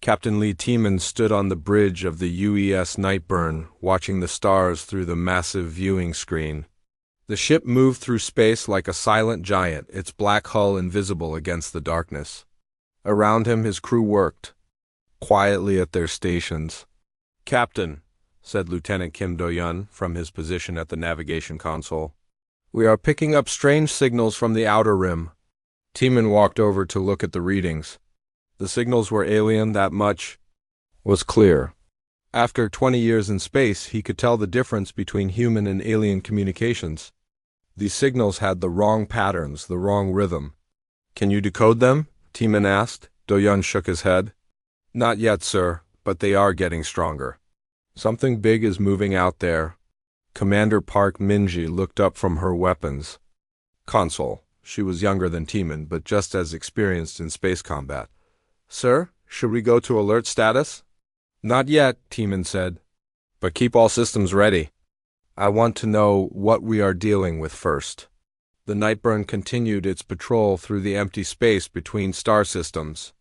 Captain Lee Tiemann stood on the bridge of the UES Nightborne, watching the stars through the massive viewing screen. The ship moved through space like a silent giant, its black hull invisible against the darkness. Around him his crew worked, quietly at their stations. "Captain," said Lieutenant Kim Do-yeon from his position at the navigation console, "we are picking up strange signals from the outer rim." Tiemann walked over to look at the readings. The signals were alien, that much was clear. After 20 years in space, he could tell the difference between human and alien communications. These signals had the wrong patterns, the wrong rhythm. "Can you decode them?" Tiemann asked. Do-yeon shook his head. "Not yet, sir, but they are getting stronger. Something big is moving out there." Commander Park Min-ji looked up from her weapons console. She was younger than Tiemann, but just as experienced in space combat. "Sir, should we go to alert status?" "Not yet," Tiemann said, "but keep all systems ready. I want to know what we are dealing with first." The Nightborne continued its patrol through the empty space between star systems.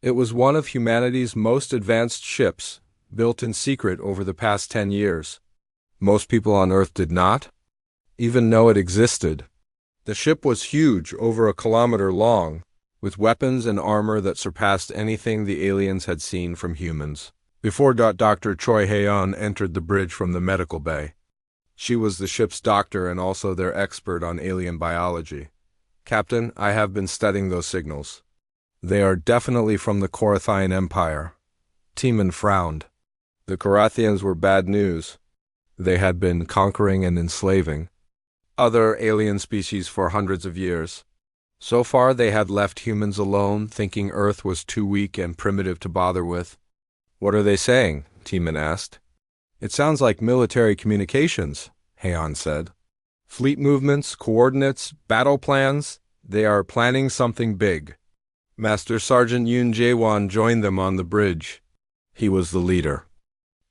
It was one of humanity's most advanced ships, built in secret over the past 10 years. Most people on Earth did not even know it existed. The ship was huge, over a kilometer long, with weapons and armor that surpassed anything the aliens had seen from humans. Before Dr. Choi Hae-yeon entered the bridge from the medical bay. She was the ship's doctor and also their expert on alien biology. "Captain, I have been studying those signals. They are definitely from the Korathian Empire." Tiemann frowned. The Korathians were bad news. They had been conquering and enslaving other alien species for hundreds of years. So far they had left humans alone, thinking Earth was too weak and primitive to bother with. "What are they saying?" Tiemann asked. "It sounds like military communications," Hae-yeon said. "Fleet movements, coordinates, battle plans. They are planning something big." Master Sergeant Yoon Jae-won joined them on the bridge. He was the leader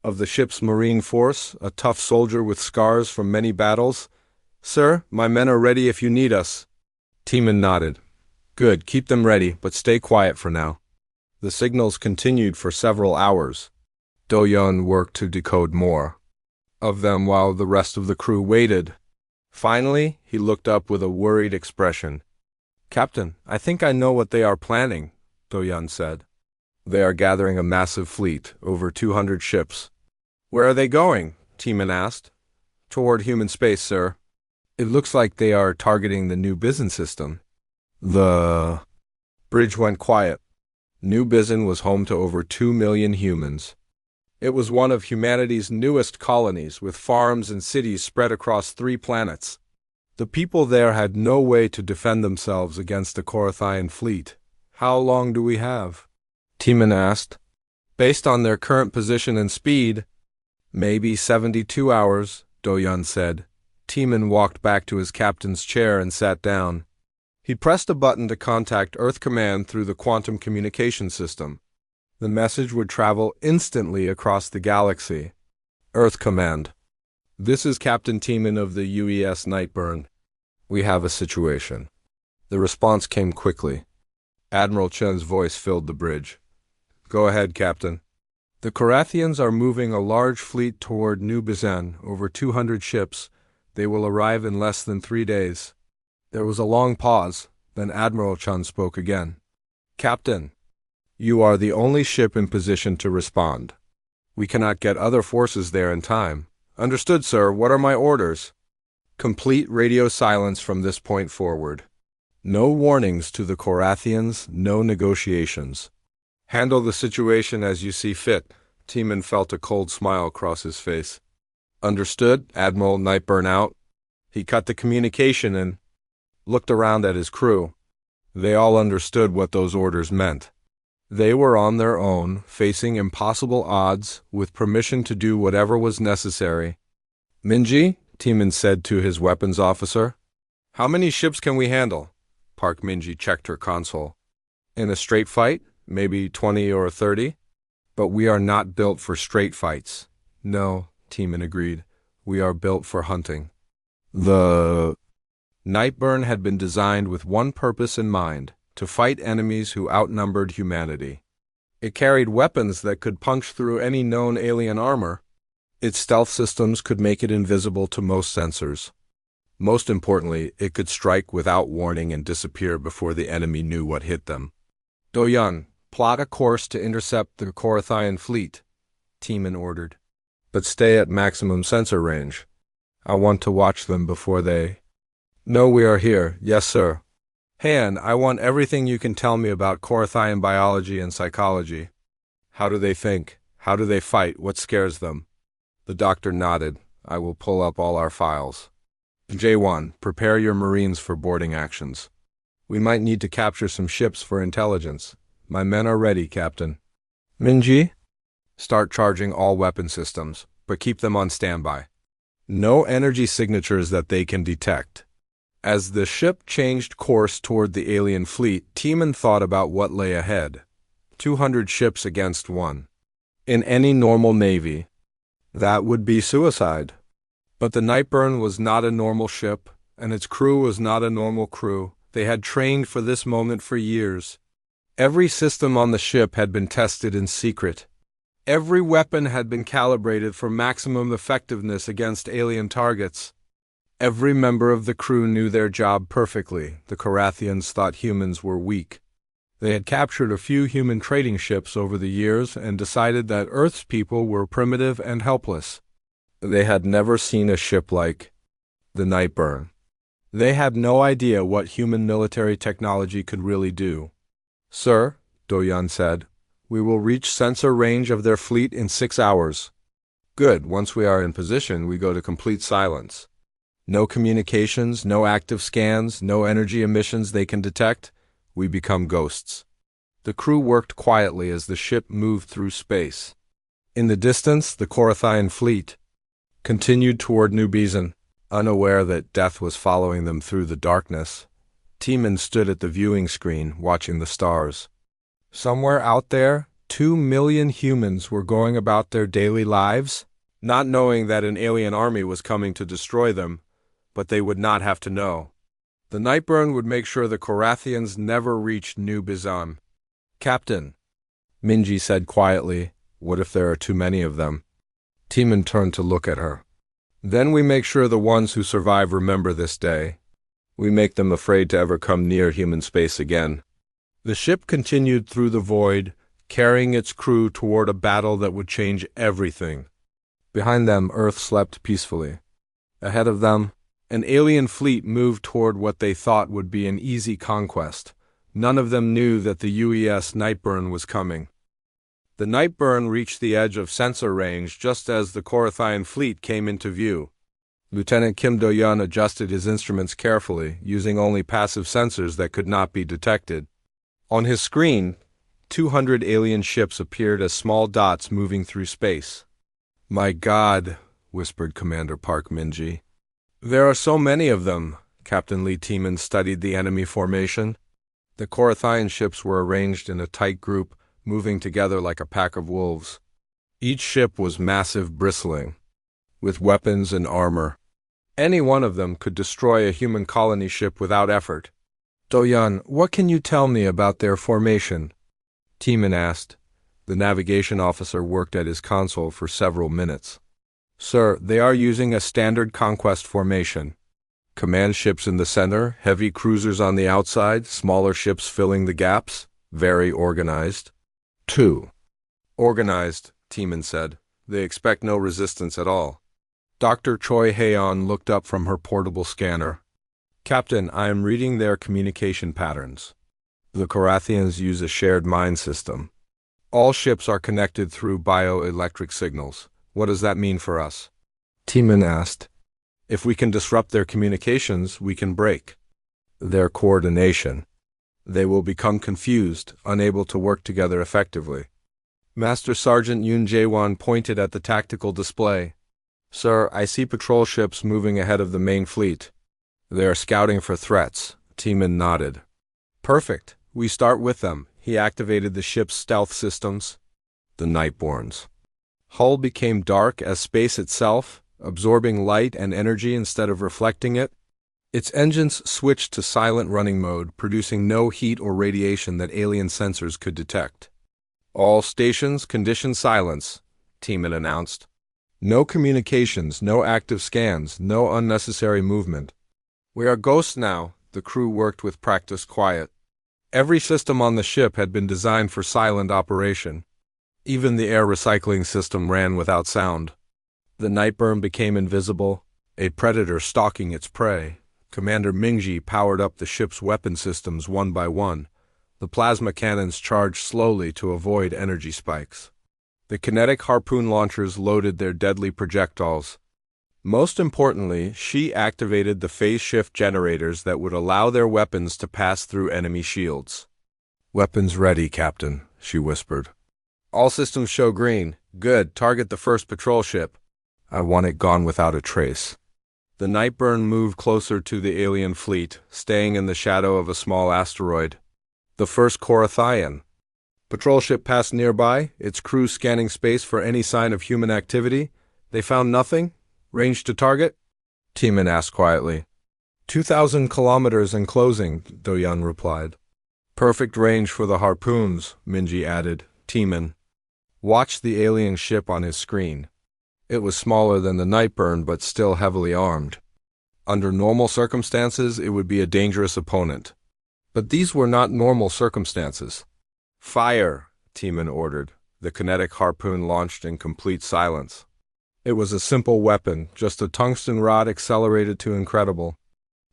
of the ship's marine force, a tough soldier with scars from many battles. "Sir, my men are ready if you need us." Tiemann nodded. "Good, keep them ready, but stay quiet for now." The signals continued for several hours. Do-yeon worked to decode more of them while the rest of the crew waited. Finally, he looked up with a worried expression. "Captain, I think I know what they are planning," Do-yeon said. "They are gathering a massive fleet, over 200 ships." "Where are they going?" Tiemann asked. "Toward human space, sir. It looks like they are targeting the New Bizin system." The bridge went quiet. New Bizin was home to over 2 million humans. It was one of humanity's newest colonies, with farms and cities spread across 3 planets. The people there had no way to defend themselves against the Korathian fleet. "How long do we have?" Tiemann asked. "Based on their current position and speed, maybe 72 hours, Do-yeon said. Tiemann walked back to his captain's chair and sat down. He pressed a button to contact Earth Command through the quantum communication system. The message would travel instantly across the galaxy. "Earth Command. This is Captain Tiemann of the UES Nightborne. We have a situation." The response came quickly. Admiral Chen's voice filled the bridge. "Go ahead, Captain." "The Korathians are moving a large fleet toward New Bizin, over 200 ships. They will arrive in less than 3 days." There was a long pause, then Admiral Chen spoke again. "Captain, you are the only ship in position to respond. We cannot get other forces there in time." "Understood, sir. What are my orders?" "Complete radio silence from this point forward. No warnings to the Korathians, no negotiations. Handle the situation as you see fit." Tiemann felt a cold smile cross his face. "Understood, Admiral Nightborne out." He cut the communication and looked around at his crew. They all understood what those orders meant. They were on their own, facing impossible odds, with permission to do whatever was necessary. "Min-ji," Tiemann said to his weapons officer, "how many ships can we handle?" Park Min-ji checked her console. "In a straight fight, maybe 20 or 30. But we are not built for straight fights." "No," Tiemann agreed. "We are built for hunting." The Nightborne had been designed with one purpose in mind: to fight enemies who outnumbered humanity. It carried weapons that could punch through any known alien armor. Its stealth systems could make it invisible to most sensors. Most importantly, it could strike without warning and disappear before the enemy knew what hit them. "Doyun, plot a course to intercept the Korathian fleet," Teeman ordered. "But stay at maximum sensor range. I want to watch them before they—" "Know we are here, yes sir." "Han, I want everything you can tell me about Korathian biology and psychology. How do they think? How do they fight? What scares them?" The doctor nodded. "I will pull up all our files. J1, prepare your Marines for boarding actions. We might need to capture some ships for intelligence. My men are ready, Captain." "Minji?" "Start charging all weapon systems, but keep them on standby. No energy signatures that they can detect." As the ship changed course toward the alien fleet, Teeman thought about what lay ahead. 200 ships against one. In any normal navy, that would be suicide. But the Nightborne was not a normal ship, and its crew was not a normal crew. They had trained for this moment for years. Every system on the ship had been tested in secret. Every weapon had been calibrated for maximum effectiveness against alien targets. Every member of the crew knew their job perfectly. The Korathians thought humans were weak. They had captured a few human trading ships over the years and decided that Earth's people were primitive and helpless. They had never seen a ship like the Nightborne. They had no idea what human military technology could really do. "Sir," Doyan said, "we will reach sensor range of their fleet in 6 hours." "Good. Once we are in position, we go to complete silence. No communications, no active scans, no energy emissions they can detect. We become ghosts." The crew worked quietly as the ship moved through space. In the distance, the Korathian fleet continued toward New Beeson, unaware that death was following them through the darkness. Teeman stood at the viewing screen, watching the stars. Somewhere out there, 2 million humans were going about their daily lives, not knowing that an alien army was coming to destroy them, but they would not have to know. The Nightborne would make sure the Korathians never reached New Beeson. "Captain," Minji said quietly, "what if there are too many of them?" Teeman turned to look at her. "Then we make sure the ones who survive remember this day. We make them afraid to ever come near human space again." The ship continued through the void, carrying its crew toward a battle that would change everything. Behind them, Earth slept peacefully. Ahead of them, an alien fleet moved toward what they thought would be an easy conquest. None of them knew that the UES Nightborne was coming. The Nightborne reached the edge of sensor range just as the Korathian fleet came into view. Lieutenant Kim Do-yeon adjusted his instruments carefully, using only passive sensors that could not be detected. On his screen, 200 alien ships appeared as small dots moving through space. "My God," whispered Commander Park Minji. "There are so many of them." Captain Lee Teeman studied the enemy formation. The Korathian ships were arranged in a tight group, moving together like a pack of wolves. Each ship was massive, bristling with weapons and armor. Any one of them could destroy a human colony ship without effort. "Doyan, what can you tell me about their formation?" Teeman asked. The navigation officer worked at his console for several minutes. "Sir, they are using a standard conquest formation. Command ships in the center, heavy cruisers on the outside, smaller ships filling the gaps. Very organized." 2. "Organized," Teeman said. "They expect no resistance at all." Dr. Choi Haeon looked up from her portable scanner. "Captain, I am reading their communication patterns. The Korathians use a shared mind system. All ships are connected through bioelectric signals. What does that mean for us?" Teeman asked. "If we can disrupt their communications, we can break their coordination. They will become confused, unable to work together effectively." Master Sergeant Yoon Jae-won pointed at the tactical display. "Sir, I see patrol ships moving ahead of the main fleet. They are scouting for threats." Teeman nodded. "Perfect. We start with them." He activated the ship's stealth systems. The Nightborne's hull became dark as space itself, absorbing light and energy instead of reflecting it. Its engines switched to silent running mode, producing no heat or radiation that alien sensors could detect. All stations condition silence, Teeman announced. No communications, no active scans, no unnecessary movement. We are ghosts now, the crew worked with practiced quiet. Every system on the ship had been designed for silent operation. Even the air recycling system ran without sound. The Nightborne became invisible, a predator stalking its prey. Commander Mingji powered up the ship's weapon systems one by one. The plasma cannons charged slowly to avoid energy spikes. The kinetic harpoon launchers loaded their deadly projectiles. Most importantly, she activated the phase shift generators that would allow their weapons to pass through enemy shields. "Weapons ready, Captain," she whispered. "All systems show green. Good. Target the first patrol ship. I want it gone without a trace." The Nightborne moved closer to the alien fleet, staying in the shadow of a small asteroid. The first Korathian. Patrol ship passed nearby, its crew scanning space for any sign of human activity. They found nothing. "Range to target?" Teeman asked quietly. 2,000 kilometers and closing, Do-young replied. "Perfect range for the harpoons," Minji added. Teeman watched the alien ship on his screen. It was smaller than the Nightborne, but still heavily armed. Under normal circumstances, it would be a dangerous opponent. But these were not normal circumstances. "Fire," Teeman ordered. The kinetic harpoon launched in complete silence. It was a simple weapon, just a tungsten rod accelerated to incredible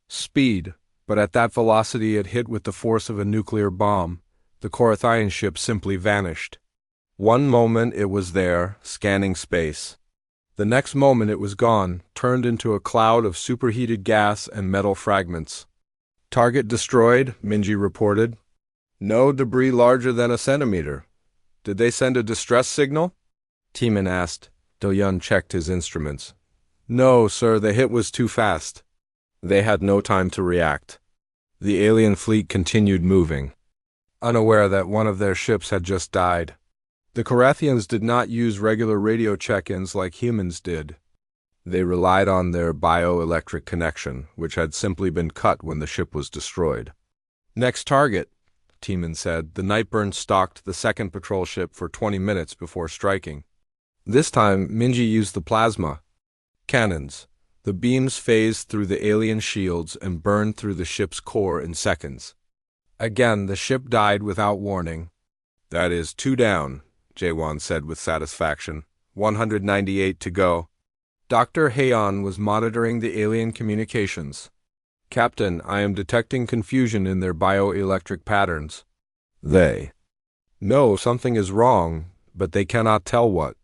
speed, but at that velocity it hit with the force of a nuclear bomb. The Korathian ship simply vanished. One moment it was there, scanning space. The next moment it was gone, turned into a cloud of superheated gas and metal fragments. "Target destroyed," Minji reported. "No debris larger than a centimeter." "Did they send a distress signal?" Teeman asked. Do-young checked his instruments. "No, sir, the hit was too fast." They had no time to react. The alien fleet continued moving, unaware that one of their ships had just died. The Korathians did not use regular radio check-ins like humans did. They relied on their bioelectric connection, which had simply been cut when the ship was destroyed. "Next target," Teeman said. The Nightborne stalked the second patrol ship for 20 minutes before striking. This time, Minji used the plasma cannons. The beams phased through the alien shields and burned through the ship's core in seconds. Again, the ship died without warning. "That is 2 down," Jaewon said with satisfaction. 198 to go. Dr. Haeon was monitoring the alien communications. "Captain, I am detecting confusion in their bioelectric patterns." "They?" "No, something is wrong, but they cannot tell what."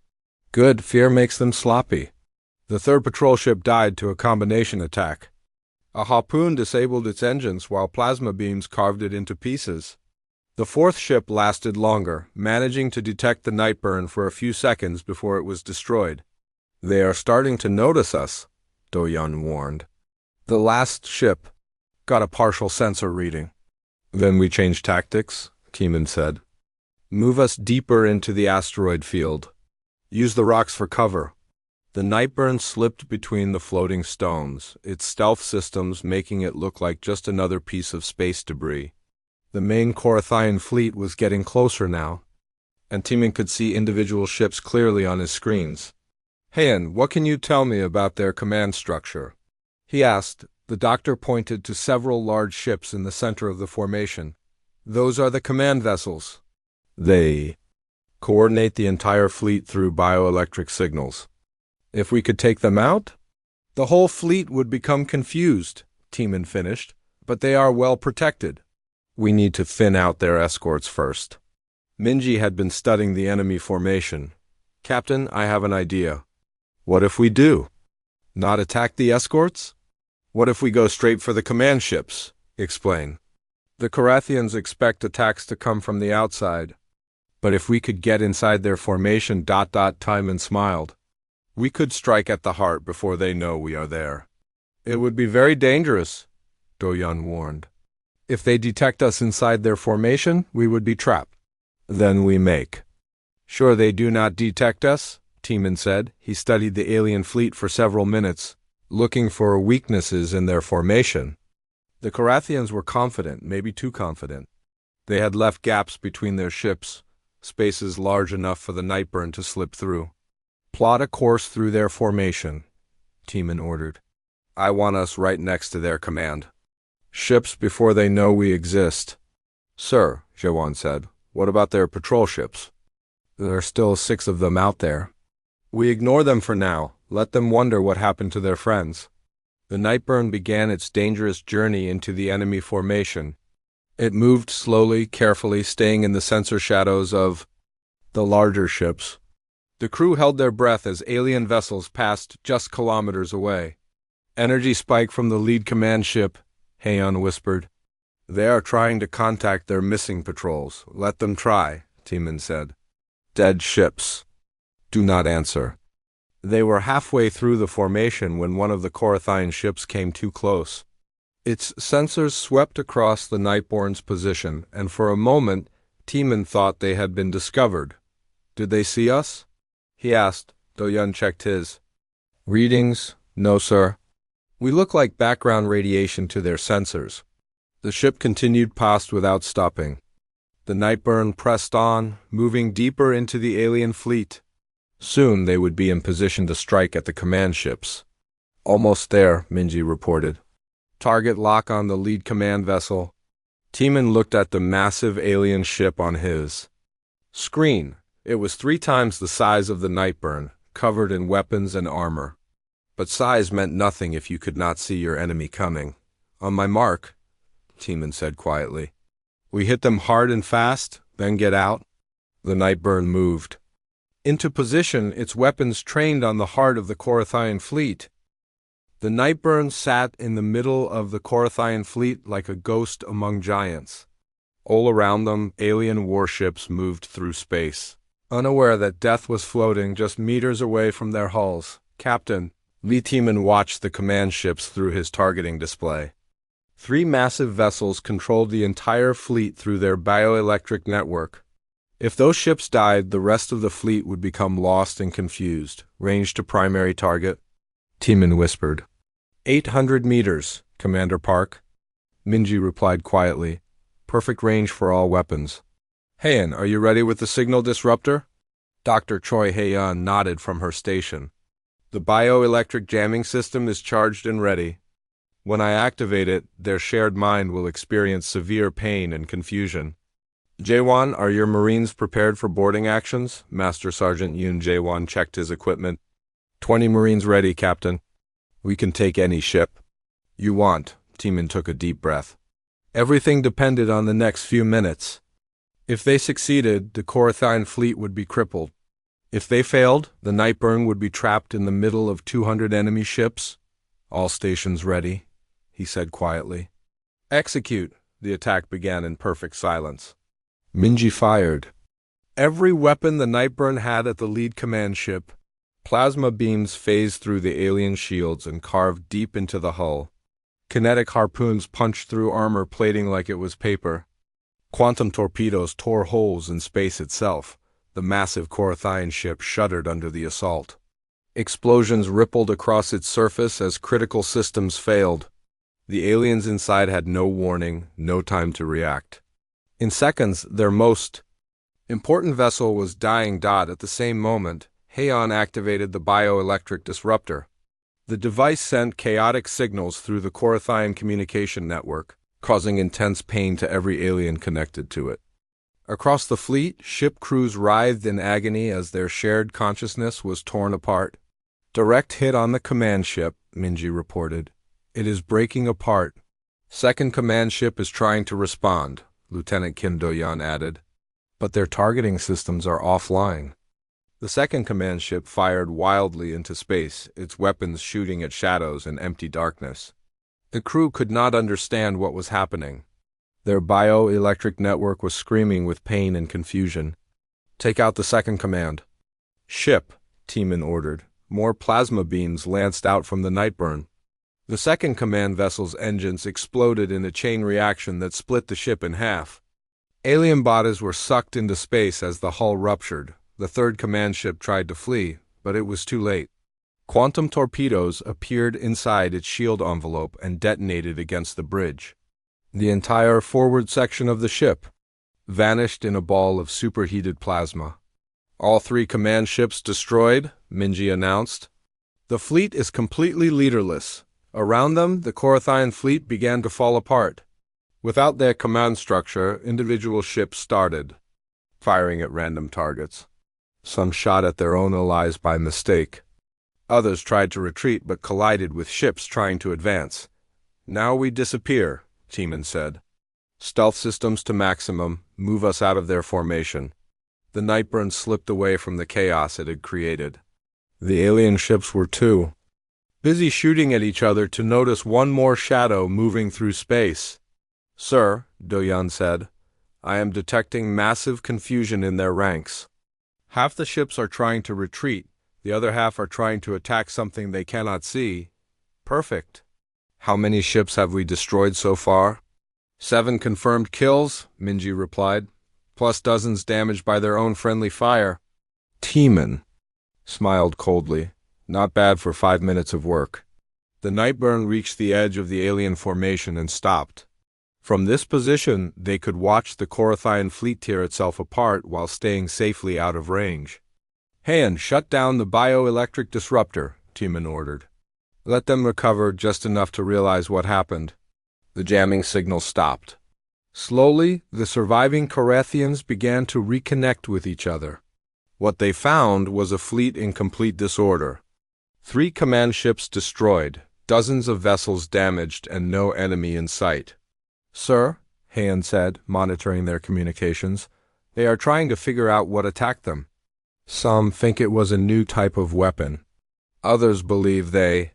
"Good, fear makes them sloppy." The third patrol ship died to a combination attack. A harpoon disabled its engines while plasma beams carved it into pieces. The fourth ship lasted longer, managing to detect the Nightborne for a few seconds before it was destroyed. "They are starting to notice us," Do-young warned. The last ship got a partial sensor reading. "Then we change tactics," Teeman said. "Move us deeper into the asteroid field. Use the rocks for cover." The Nightborne slipped between the floating stones, its stealth systems making it look like just another piece of space debris. The main Korathian fleet was getting closer now, and Teeman could see individual ships clearly on his screens. "Haeon, what can you tell me about their command structure?" he asked. The doctor pointed to several large ships in the center of the formation. "Those are the command vessels. They coordinate the entire fleet through bioelectric signals." "If we could take them out?" "The whole fleet would become confused," Teeman finished, "but they are well protected." "We need to thin out their escorts first." Minji had been studying the enemy formation. "Captain, I have an idea." "What if we do?" "Not attack the escorts?" "What if we go straight for the command ships?" Explain. "The Korathians expect attacks to come from the outside. But if we could get inside their formation, Timon smiled. We could strike at the heart before they know we are there." "It would be very dangerous," Do-young warned. "If they detect us inside their formation, we would be trapped." "Then we make." "Sure they do not detect us?" Teeman said. He studied the alien fleet for several minutes, looking for weaknesses in their formation. The Korathians were confident, maybe too confident. They had left gaps between their ships, spaces large enough for the Nightborne to slip through. Plot a course through their formation, Teeman ordered. I want us right next to their command. Ships before they know we exist. Sir, Jawan said, what about their patrol ships? There are still 6 of them out there. We ignore them for now. Let them wonder what happened to their friends. The Nightborne began its dangerous journey into the enemy formation. It moved slowly, carefully, staying in the sensor shadows of the larger ships. The crew held their breath as alien vessels passed just kilometers away. Energy spike from the lead command ship, Heian whispered. They are trying to contact their missing patrols. Let them try, Teeman said. Dead ships. Do not answer. They were halfway through the formation when one of the Korathian ships came too close. Its sensors swept across the Nightborne's position, and for a moment, Teeman thought they had been discovered. Did they see us? He asked. Do-Yun checked his. Readings? No, sir. We look like background radiation to their sensors. The ship continued past without stopping. The Nightborne pressed on, moving deeper into the alien fleet. Soon they would be in position to strike at the command ships. Almost there, Minji reported. Target lock on the lead command vessel. Teeman looked at the massive alien ship on his screen. It was 3 times the size of the Nightborne, covered in weapons and armor. But size meant nothing if you could not see your enemy coming. On my mark, Teeman said quietly. We hit them hard and fast, then get out. The Nightborne moved. Into position, its weapons trained on the heart of the Korathian fleet. The Nightborne sat in the middle of the Korathian fleet like a ghost among giants. All around them, alien warships moved through space, unaware that death was floating just meters away from their hulls. Captain, Lee Teeman watched the command ships through his targeting display. 3 massive vessels controlled the entire fleet through their bioelectric network. If those ships died, the rest of the fleet would become lost and confused. Range to primary target, Teeman whispered. 800 meters, Commander Park. Minji replied quietly. Perfect range for all weapons. Heian, are you ready with the signal disruptor? Dr. Choi Heian nodded from her station. The bioelectric jamming system is charged and ready. When I activate it, their shared mind will experience severe pain and confusion. Jaewon, are your Marines prepared for boarding actions? Master Sergeant Yoon Jaewon checked his equipment. 20 Marines ready, Captain. We can take any ship you want. Teeman took a deep breath. Everything depended on the next few minutes. If they succeeded, the Korathian fleet would be crippled. If they failed, the Nightborne would be trapped in the middle of 200 enemy ships. All stations ready, he said quietly. Execute. The attack began in perfect silence. Minji fired. Every weapon the Nightborne had at the lead command ship. Plasma beams phased through the alien shields and carved deep into the hull. Kinetic harpoons punched through armor plating like it was paper. Quantum torpedoes tore holes in space itself. The massive Korathian ship shuddered under the assault. Explosions rippled across its surface as critical systems failed. The aliens inside had no warning, no time to react. In seconds, their most important vessel was dying. At the same moment, Heian activated the bioelectric disruptor. The device sent chaotic signals through the Korathian communication network, causing intense pain to every alien connected to it. Across the fleet, ship crews writhed in agony as their shared consciousness was torn apart. Direct hit on the command ship, Minji reported. It is breaking apart. Second command ship is trying to respond, Lieutenant Kim Do-Yeon added. But their targeting systems are offline. The second command ship fired wildly into space, its weapons shooting at shadows and empty darkness. The crew could not understand what was happening. Their bioelectric network was screaming with pain and confusion. Take out the second command. Ship, Teeman ordered. More plasma beams lanced out from the Nightborne. The second command vessel's engines exploded in a chain reaction that split the ship in half. Alien bodies were sucked into space as the hull ruptured. The third command ship tried to flee, but it was too late. Quantum torpedoes appeared inside its shield envelope and detonated against the bridge. The entire forward section of the ship, vanished in a ball of superheated plasma. All 3 command ships destroyed, Minji announced. The fleet is completely leaderless. Around them, the Korathian fleet began to fall apart. Without their command structure, individual ships started firing at random targets. Some shot at their own allies by mistake. Others tried to retreat but collided with ships trying to advance. "Now we disappear," Teeman said. "Stealth systems to maximum, move us out of their formation." The Nightborne slipped away from the chaos it had created. The alien ships were too busy shooting at each other to notice one more shadow moving through space. "Sir," Do-Yan said, "I am detecting massive confusion in their ranks. Half the ships are trying to retreat, the other half are trying to attack something they cannot see." "Perfect. How many ships have we destroyed so far?" 7 confirmed kills, Minji replied, plus dozens damaged by their own friendly fire. Teeman smiled coldly. "Not bad for 5 minutes of work." The Nightborne reached the edge of the alien formation and stopped. From this position, they could watch the Korathian fleet tear itself apart while staying safely out of range. "Heian, shut down the bioelectric disruptor," Teeman ordered. "Let them recover just enough to realize what happened." The jamming signal stopped. Slowly, the surviving Korathians began to reconnect with each other. What they found was a fleet in complete disorder. 3 command ships destroyed, dozens of vessels damaged, and no enemy in sight. "Sir," Heian said, monitoring their communications, "they are trying to figure out what attacked them. Some think it was a new type of weapon. Others believe they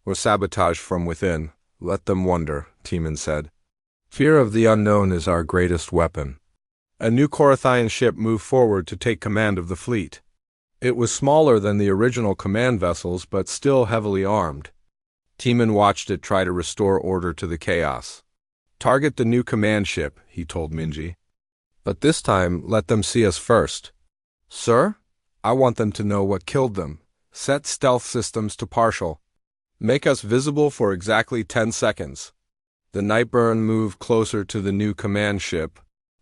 were sabotaged from within. Let them wonder," Teeman said. "Fear of the unknown is our greatest weapon." A new Korathian ship moved forward to take command of the fleet. It was smaller than the original command vessels, but still heavily armed. Teeman watched it try to restore order to the chaos. "Target the new command ship," he told Minji. "But this time, let them see us first." "Sir? I want them to know what killed them. Set stealth systems to partial. Make us visible for exactly 10 seconds. The Nightborne moved closer to the new command ship.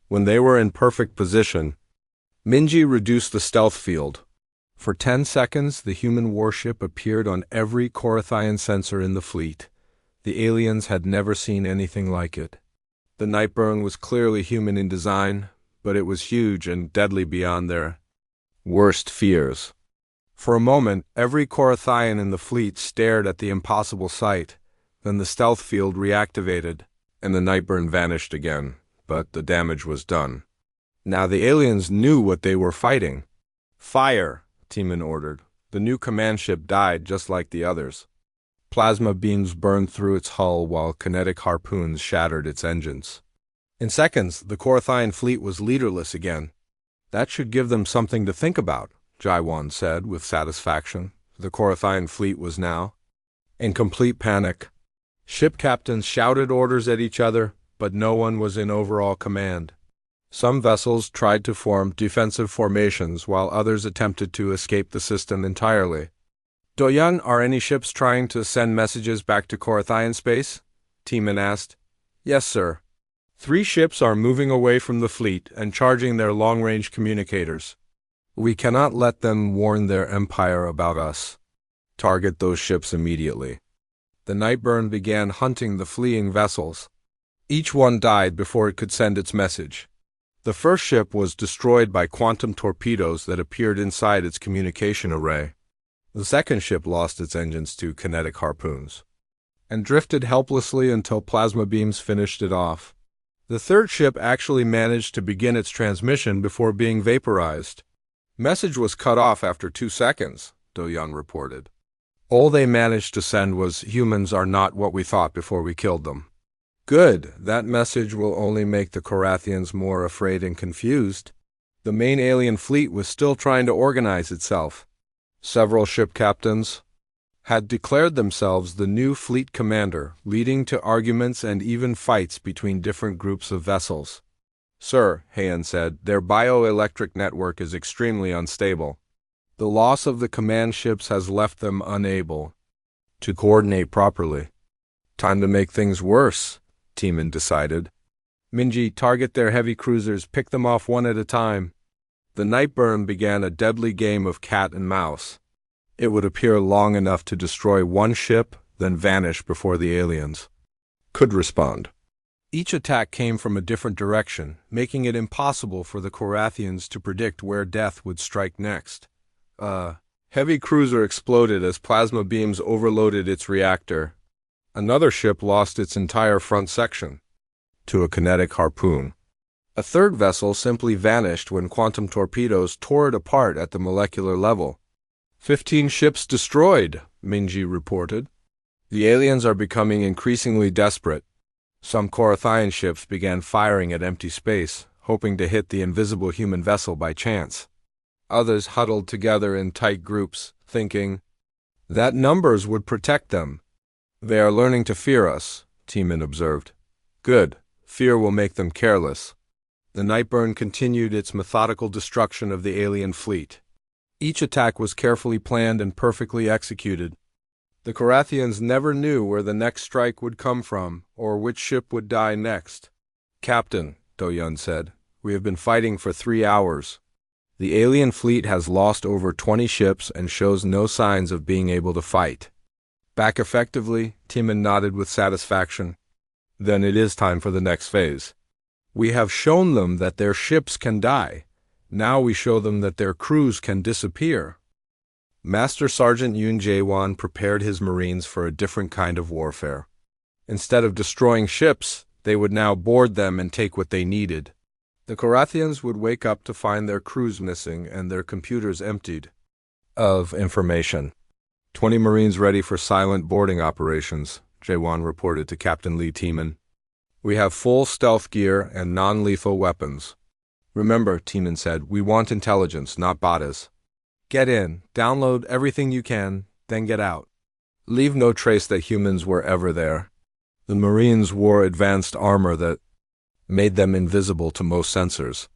When they were in perfect position, Minji reduced the stealth field. For 10 seconds, the human warship appeared on every Korathian sensor in the fleet. The aliens had never seen anything like it. The Nightborne was clearly human in design, but it was huge and deadly beyond their worst fears. For a moment, every Korathian in the fleet stared at the impossible sight. Then the stealth field reactivated, and the Nightborne vanished again, but the damage was done. Now the aliens knew what they were fighting. "Fire," Teeman ordered. The new command ship died just like the others. Plasma beams burned through its hull while kinetic harpoons shattered its engines. In seconds, the Korathian fleet was leaderless again. "That should give them something to think about," Jaiwan said with satisfaction. The Korathian fleet was now in complete panic. Ship captains shouted orders at each other, but no one was in overall command. Some vessels tried to form defensive formations while others attempted to escape the system entirely. "Do-Yan, are any ships trying to send messages back to Korathian space?" Teeman asked. "Yes, sir. 3 ships are moving away from the fleet and charging their long-range communicators. We cannot let them warn their empire about us. Target those ships immediately." The Nightborne began hunting the fleeing vessels. Each one died before it could send its message. The first ship was destroyed by quantum torpedoes that appeared inside its communication array. The second ship lost its engines to kinetic harpoons and drifted helplessly until plasma beams finished it off. The third ship actually managed to begin its transmission before being vaporized. "Message was cut off after 2 seconds, Do-Yan reported. "All they managed to send was, 'Humans are not what we thought before we killed them.'" "Good. That message will only make the Korathians more afraid and confused." The main alien fleet was still trying to organize itself. Several ship captains had declared themselves the new fleet commander, leading to arguments and even fights between different groups of vessels. "Sir," Heian said, "their bioelectric network is extremely unstable. The loss of the command ships has left them unable to coordinate properly." "Time to make things worse," Teeman decided. Minji, target their heavy cruisers, pick them off one at a time. The Nightborne began a deadly game of cat and mouse. It would appear long enough to destroy one ship, then vanish before the aliens could respond. Each attack came from a different direction, making it impossible for the Korathians to predict where death would strike next. Heavy cruiser exploded as plasma beams overloaded its reactor. Another ship lost its entire front section to a kinetic harpoon. A third vessel simply vanished when quantum torpedoes tore it apart at the molecular level. 15 ships destroyed, Minji reported. The aliens are becoming increasingly desperate. Some Korathian ships began firing at empty space, hoping to hit the invisible human vessel by chance. Others huddled together in tight groups, thinking that numbers would protect them. They are learning to fear us, Teeman observed. Good. Fear will make them careless. The Nightborne continued its methodical destruction of the alien fleet. Each attack was carefully planned and perfectly executed. The Korathians never knew where the next strike would come from, or which ship would die next. Captain, Do-Yun said, we have been fighting for 3 hours. The alien fleet has lost over 20 ships and shows no signs of being able to fight. Back effectively, Teeman nodded with satisfaction. Then it is time for the next phase. We have shown them that their ships can die. Now we show them that their crews can disappear. Master Sergeant Yoon Jae-won prepared his Marines for a different kind of warfare. Instead of destroying ships, they would now board them and take what they needed. The Korathians would wake up to find their crews missing and their computers emptied of information. 20 Marines ready for silent boarding operations, Jae-won reported to Captain Lee Teeman. We have full stealth gear and non-lethal weapons. Remember, Teeman said, we want intelligence, not bodies. Get in, download everything you can, then get out. Leave no trace that humans were ever there. The Marines wore advanced armor that made them invisible to most sensors.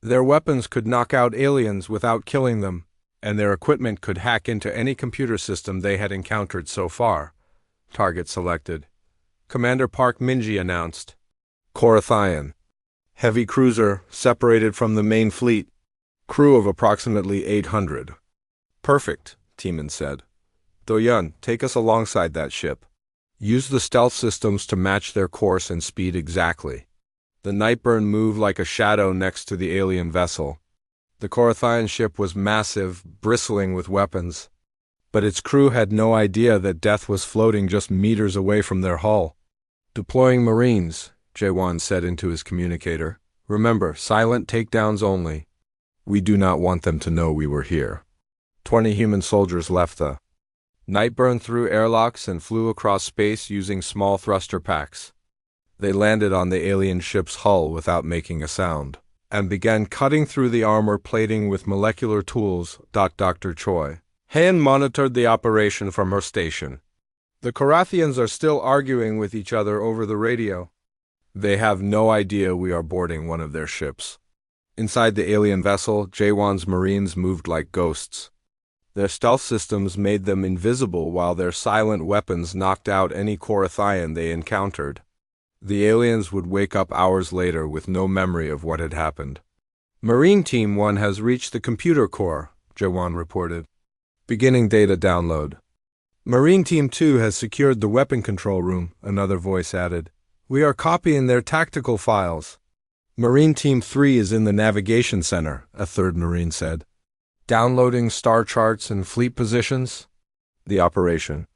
Their weapons could knock out aliens without killing them, and their equipment could hack into any computer system they had encountered so far. Target selected. Commander Park Minji announced. Korathian. Heavy cruiser, separated from the main fleet. Crew of approximately 800. Perfect, Teeman said. Do-Yun, take us alongside that ship. Use the stealth systems to match their course and speed exactly. The Nightborne moved like a shadow next to the alien vessel. The Korathian ship was massive, bristling with weapons. But its crew had no idea that death was floating just meters away from their hull. Deploying Marines, Jae-won said into his communicator. Remember, silent takedowns only. We do not want them to know we were here. 20 human soldiers left the Nightborne through airlocks and flew across space using small thruster packs. They landed on the alien ship's hull without making a sound, and began cutting through the armor plating with molecular tools. Dr. Choi Han monitored the operation from her station. The Korathians are still arguing with each other over the radio. They have no idea we are boarding one of their ships. Inside the alien vessel, Jae-won's Marines moved like ghosts. Their stealth systems made them invisible while their silent weapons knocked out any Korathian they encountered. The aliens would wake up hours later with no memory of what had happened. Marine Team 1 has reached the computer core, Jae-won reported. Beginning data download. Marine Team 2 has secured the weapon control room, another voice added. We are copying their tactical files. Marine Team 3 is in the navigation center, a third Marine said. Downloading star charts and fleet positions? The operation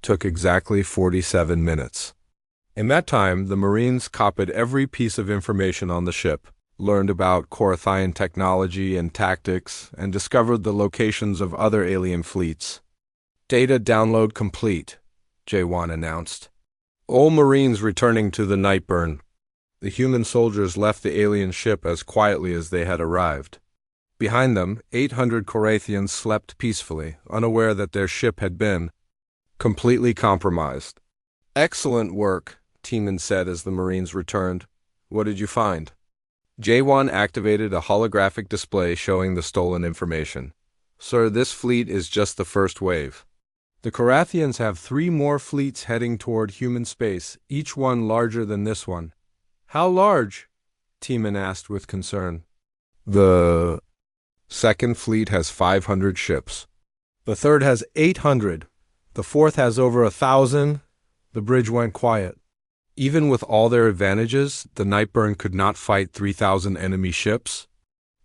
took exactly 47 minutes. In that time, the Marines copied every piece of information on the ship, learned about Korathian technology and tactics, and discovered the locations of other alien fleets. Data download complete, Jae-won announced. All Marines returning to the Nightborne. The human soldiers left the alien ship as quietly as they had arrived. Behind them, 800 Korathians slept peacefully, unaware that their ship had been completely compromised. Excellent work, Teeman said as the Marines returned. What did you find? Jae-won activated a holographic display showing the stolen information. Sir, this fleet is just the first wave. The Korathians have 3 more fleets heading toward human space, each one larger than this one. How large? Tiemann asked with concern. The second fleet has 500 ships. The third has 800. The fourth has over 1,000. The bridge went quiet. Even with all their advantages, the Nightborne could not fight 3,000 enemy ships.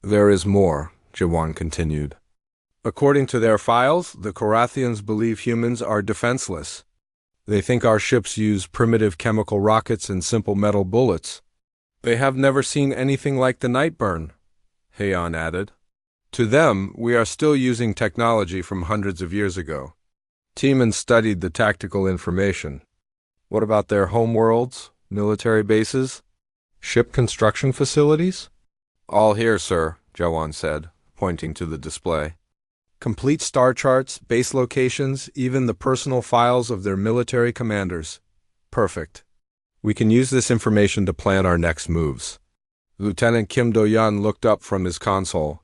There is more, Jawan continued. According to their files, the Korathians believe humans are defenseless. They think our ships use primitive chemical rockets and simple metal bullets. They have never seen anything like the Nightborne, Heian added. To them, we are still using technology from hundreds of years ago. Tiemann studied the tactical information. What about their homeworlds, military bases, ship construction facilities? All here, sir, Jawan said, pointing to the display. Complete star charts, base locations, even the personal files of their military commanders. Perfect. We can use this information to plan our next moves. Lieutenant Kim Do-yeon looked up from his console.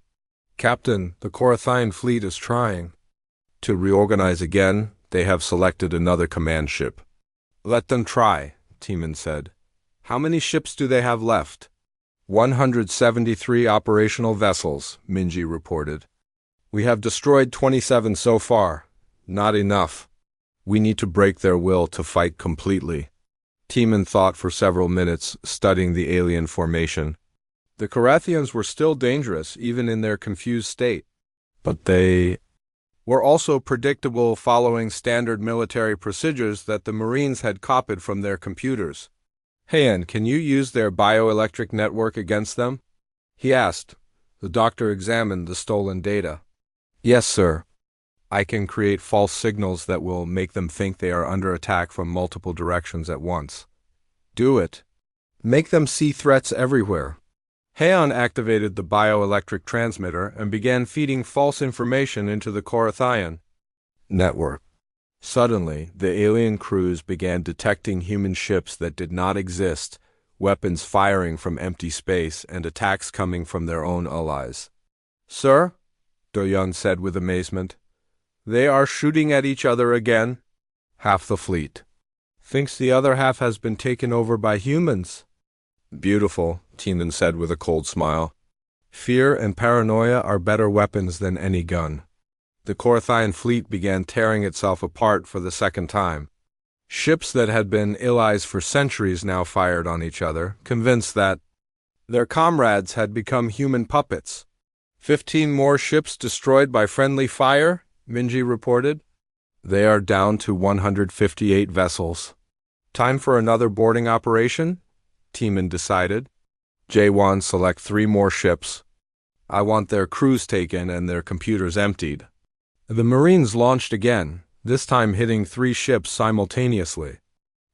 Captain, the Korathian fleet is trying to reorganize again. They have selected another command ship. Let them try, Tiemann said. How many ships do they have left? 173 operational vessels, Minji reported. We have destroyed 27 so far. Not enough. We need to break their will to fight completely. Tiemann thought for several minutes, studying the alien formation. The Korathians were still dangerous, even in their confused state. But they were also predictable, following standard military procedures that the Marines had copied from their computers. Heian, can you use their bioelectric network against them? He asked. The doctor examined the stolen data. Yes, sir. I can create false signals that will make them think they are under attack from multiple directions at once. Do it. Make them see threats everywhere. Heian activated the bioelectric transmitter and began feeding false information into the Korathian network. Suddenly, the alien crews began detecting human ships that did not exist, weapons firing from empty space, and attacks coming from their own allies. Sir, Do-yeon said with amazement, they are shooting at each other again. Half the fleet thinks the other half has been taken over by humans. Beautiful, Tiemann said with a cold smile. Fear and paranoia are better weapons than any gun. The Korathian fleet began tearing itself apart for the second time. Ships that had been allies for centuries now fired on each other, convinced that their comrades had become human puppets. 15 more ships destroyed by friendly fire, Minji reported. They are down to 158 vessels. Time for another boarding operation? Tiemann decided. Jawan, select 3 more ships. I want their crews taken and their computers emptied. The Marines launched again, this time hitting 3 ships simultaneously.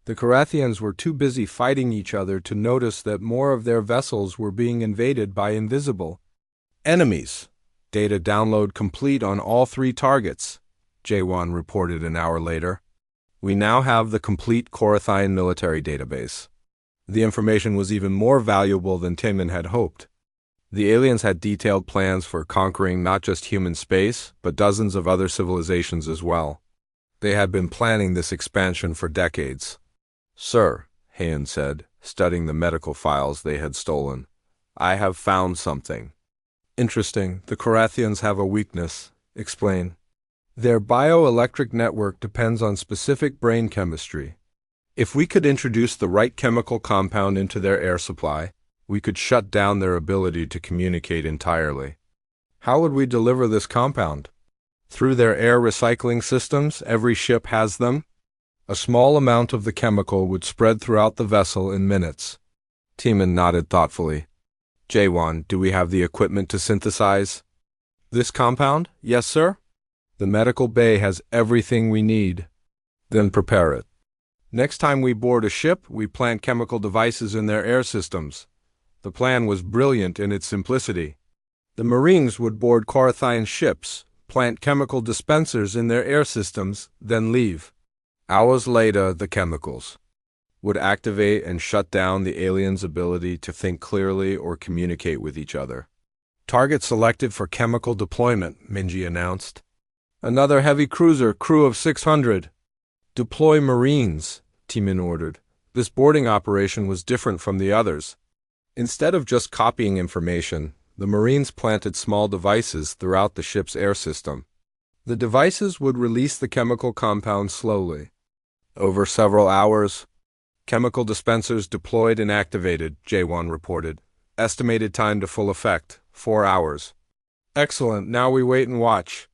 The Korathians were too busy fighting each other to notice that more of their vessels were being invaded by invisible enemies. Data download complete on all 3 targets, Jawan reported an hour later. We now have the complete Korathian military database. The information was even more valuable than Tiemann had hoped. The aliens had detailed plans for conquering not just human space, but dozens of other civilizations as well. They had been planning this expansion for decades. Sir, Heian said, studying the medical files they had stolen, I have found something. Interesting, the Korathians have a weakness. Explain. Their bioelectric network depends on specific brain chemistry. If we could introduce the right chemical compound into their air supply, we could shut down their ability to communicate entirely. How would we deliver this compound? Through their air recycling systems, every ship has them. A small amount of the chemical would spread throughout the vessel in minutes. Tiemann nodded thoughtfully. Jawan, do we have the equipment to synthesize this compound? Yes, sir. The medical bay has everything we need. Then prepare it. Next time we board a ship, we plant chemical devices in their air systems. The plan was brilliant in its simplicity. The Marines would board Korathian ships, plant chemical dispensers in their air systems, then leave. Hours later, the chemicals would activate and shut down the aliens' ability to think clearly or communicate with each other. Target selected for chemical deployment, Minji announced. Another heavy cruiser, crew of 600. Deploy Marines, Tiemann ordered. This boarding operation was different from the others. Instead of just copying information, the Marines planted small devices throughout the ship's air system. The devices would release the chemical compound slowly. Over several hours, chemical dispensers deployed and activated, J1 reported. Estimated time to full effect, 4 hours. Excellent, now we wait and watch.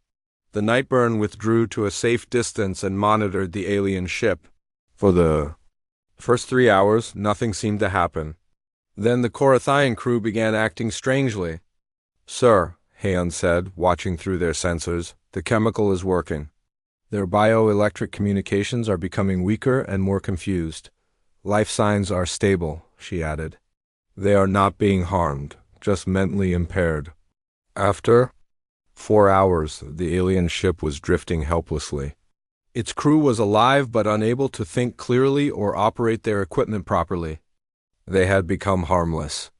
The Nightborne withdrew to a safe distance and monitored the alien ship. For the first 3 hours, nothing seemed to happen. Then the Korathian crew began acting strangely. Sir, Heian said, watching through their sensors, the chemical is working. Their bioelectric communications are becoming weaker and more confused. Life signs are stable, she added. They are not being harmed, just mentally impaired. After 4 hours, the alien ship was drifting helplessly. Its crew was alive but unable to think clearly or operate their equipment properly. They had become harmless.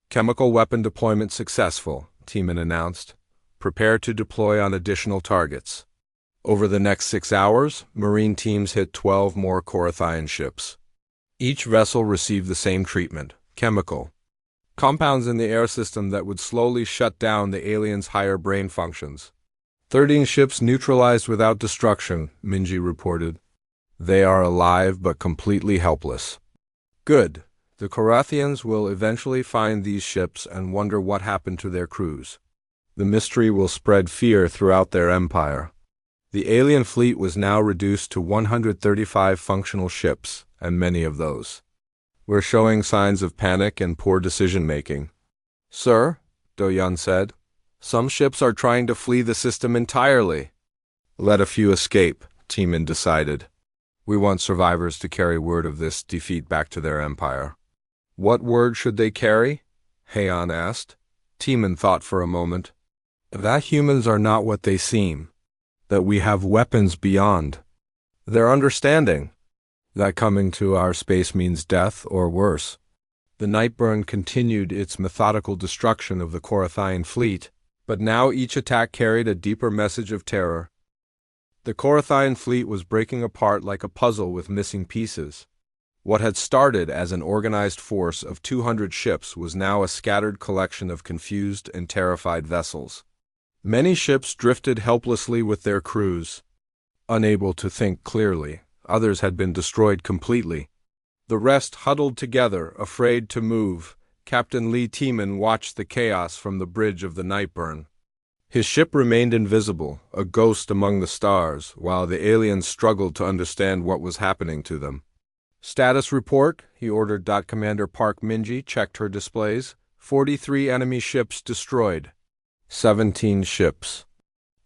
Chemical weapon deployment successful, Tiemann announced. Prepare to deploy on additional targets. Over the next 6 hours, Marine teams hit 12 more Korathian ships. Each vessel received the same treatment, chemical. Compounds in the air system that would slowly shut down the aliens' higher brain functions. 13 ships neutralized without destruction, Minji reported. They are alive but completely helpless. Good. The Korathians will eventually find these ships and wonder what happened to their crews. The mystery will spread fear throughout their empire. The alien fleet was now reduced to 135 functional ships, and many of those were showing signs of panic and poor decision-making. Sir, Do-Yun said, some ships are trying to flee the system entirely. Let a few escape, Tiemann decided. We want survivors to carry word of this defeat back to their empire. What word should they carry? Heian asked. Tiemann thought for a moment. That humans are not what they seem. That we have weapons beyond their understanding. That coming to our space means death or worse. The Nightborne continued its methodical destruction of the Korathian fleet, but now each attack carried a deeper message of terror. The Korathian fleet was breaking apart like a puzzle with missing pieces. What had started as an organized force of 200 ships was now a scattered collection of confused and terrified vessels. Many ships drifted helplessly with their crews. Unable to think clearly, others had been destroyed completely. The rest huddled together, afraid to move. Captain Lee Tiemann watched the chaos from the bridge of the Nightborne. His ship remained invisible, a ghost among the stars, while the aliens struggled to understand what was happening to them. Status report, he ordered. Commander Park Minji checked her displays. 43 enemy ships destroyed. 17 ships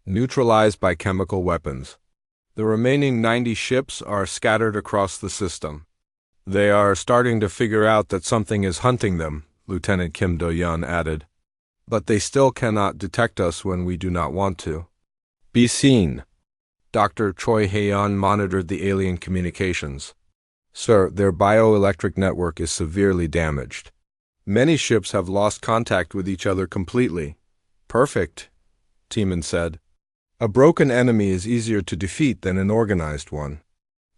neutralized by chemical weapons. The remaining 90 ships are scattered across the system. They are starting to figure out that something is hunting them, Lieutenant Kim Do-Yun added. But they still cannot detect us when we do not want to. Be seen. Dr. Choi Heian monitored the alien communications. Sir, their bioelectric network is severely damaged. Many ships have lost contact with each other completely. Perfect, Tiemann said. A broken enemy is easier to defeat than an organized one.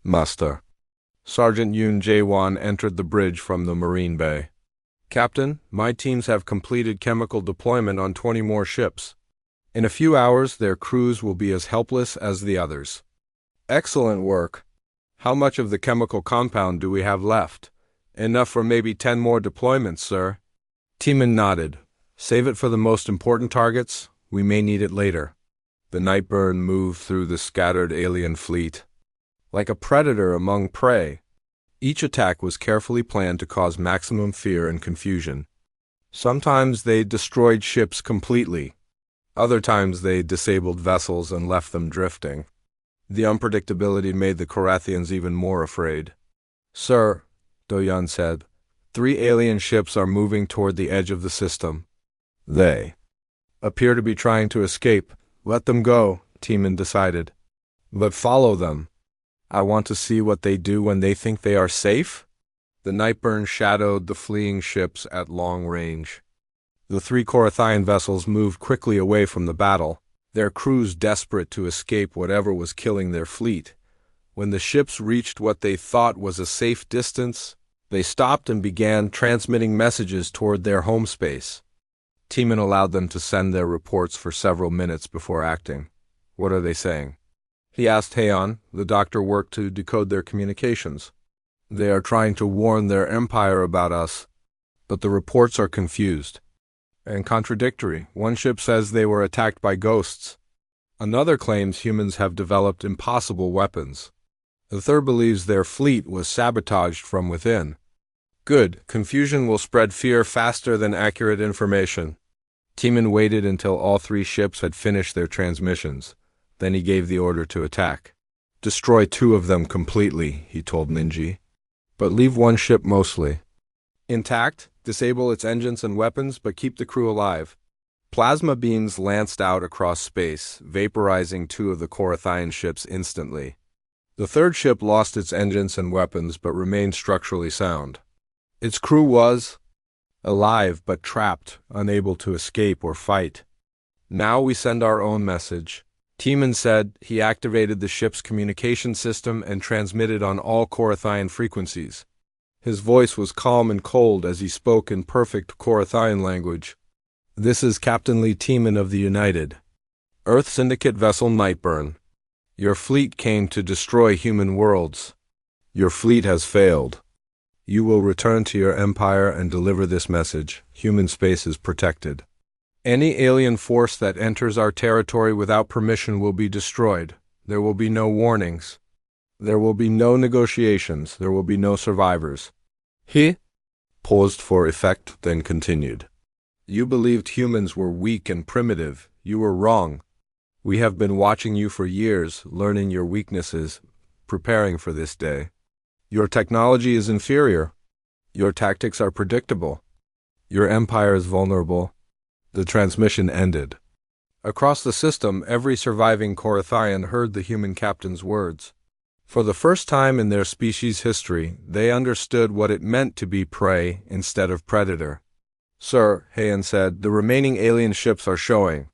Master. Sergeant Yoon Jae-won entered the bridge from the Marine Bay. Captain, my teams have completed chemical deployment on 20 more ships. In a few hours, their crews will be as helpless as the others. Excellent work. How much of the chemical compound do we have left? Enough for maybe 10 more deployments, sir. Tiemann nodded. Save it for the most important targets. We may need it later. The Nightborne moved through the scattered alien fleet. Like a predator among prey, each attack was carefully planned to cause maximum fear and confusion. Sometimes they destroyed ships completely. Other times they disabled vessels and left them drifting. The unpredictability made the Korathians even more afraid. Sir, Do-Yun said, 3 alien ships are moving toward the edge of the system. They appear to be trying to escape. Let them go, Tiemann decided. But follow them. I want to see what they do when they think they are safe. The Nightborne shadowed the fleeing ships at long range. The 3 Korathian vessels moved quickly away from the battle, their crews desperate to escape whatever was killing their fleet. When the ships reached what they thought was a safe distance, they stopped and began transmitting messages toward their home space. Teeman allowed them to send their reports for several minutes before acting. "What are they saying?" he asked Heian. The doctor worked to decode their communications. "They are trying to warn their empire about us, but the reports are confused and contradictory. One ship says they were attacked by ghosts. Another claims humans have developed impossible weapons. The third believes their fleet was sabotaged from within." "Good. Confusion will spread fear faster than accurate information." Teeman waited until all three ships had finished their transmissions. Then he gave the order to attack. "Destroy 2 of them completely," he told Ninji. "But leave one ship mostly intact. Disable its engines and weapons, but keep the crew alive." Plasma beams lanced out across space, vaporizing 2 of the Korathian ships instantly. The third ship lost its engines and weapons, but remained structurally sound. Its crew was alive, but trapped, unable to escape or fight. "Now we send our own message," Teeman said. He activated the ship's communication system and transmitted on all Korathian frequencies. His voice was calm and cold as he spoke in perfect Korathian language. "This is Captain Lee Teeman of the United Earth Syndicate vessel Nightborne. Your fleet came to destroy human worlds. Your fleet has failed. You will return to your empire and deliver this message. Human space is protected. Any alien force that enters our territory without permission will be destroyed. There will be no warnings. There will be no negotiations. There will be no survivors." He paused for effect, then continued. "You believed humans were weak and primitive. You were wrong. We have been watching you for years, learning your weaknesses, preparing for this day. Your technology is inferior. Your tactics are predictable. Your empire is vulnerable." The transmission ended. Across the system, every surviving Korathian heard the human captain's words. For the first time in their species' history, they understood what it meant to be prey instead of predator. "Sir," Heian said, "the remaining alien ships are showing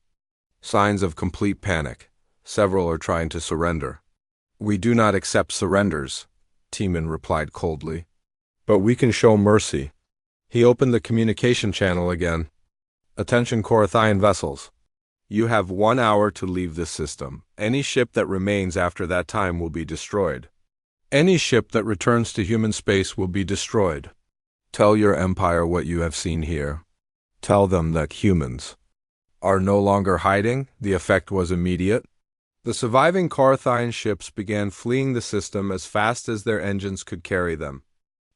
signs of complete panic. Several are trying to surrender." "We do not accept surrenders," Teeman replied coldly. "But we can show mercy." He opened the communication channel again. "Attention Korathian vessels. You have 1 hour to leave this system. Any ship that remains after that time will be destroyed. Any ship that returns to human space will be destroyed. Tell your empire what you have seen here. Tell them that humans are no longer hiding." The effect was immediate. The surviving Korathian ships began fleeing the system as fast as their engines could carry them.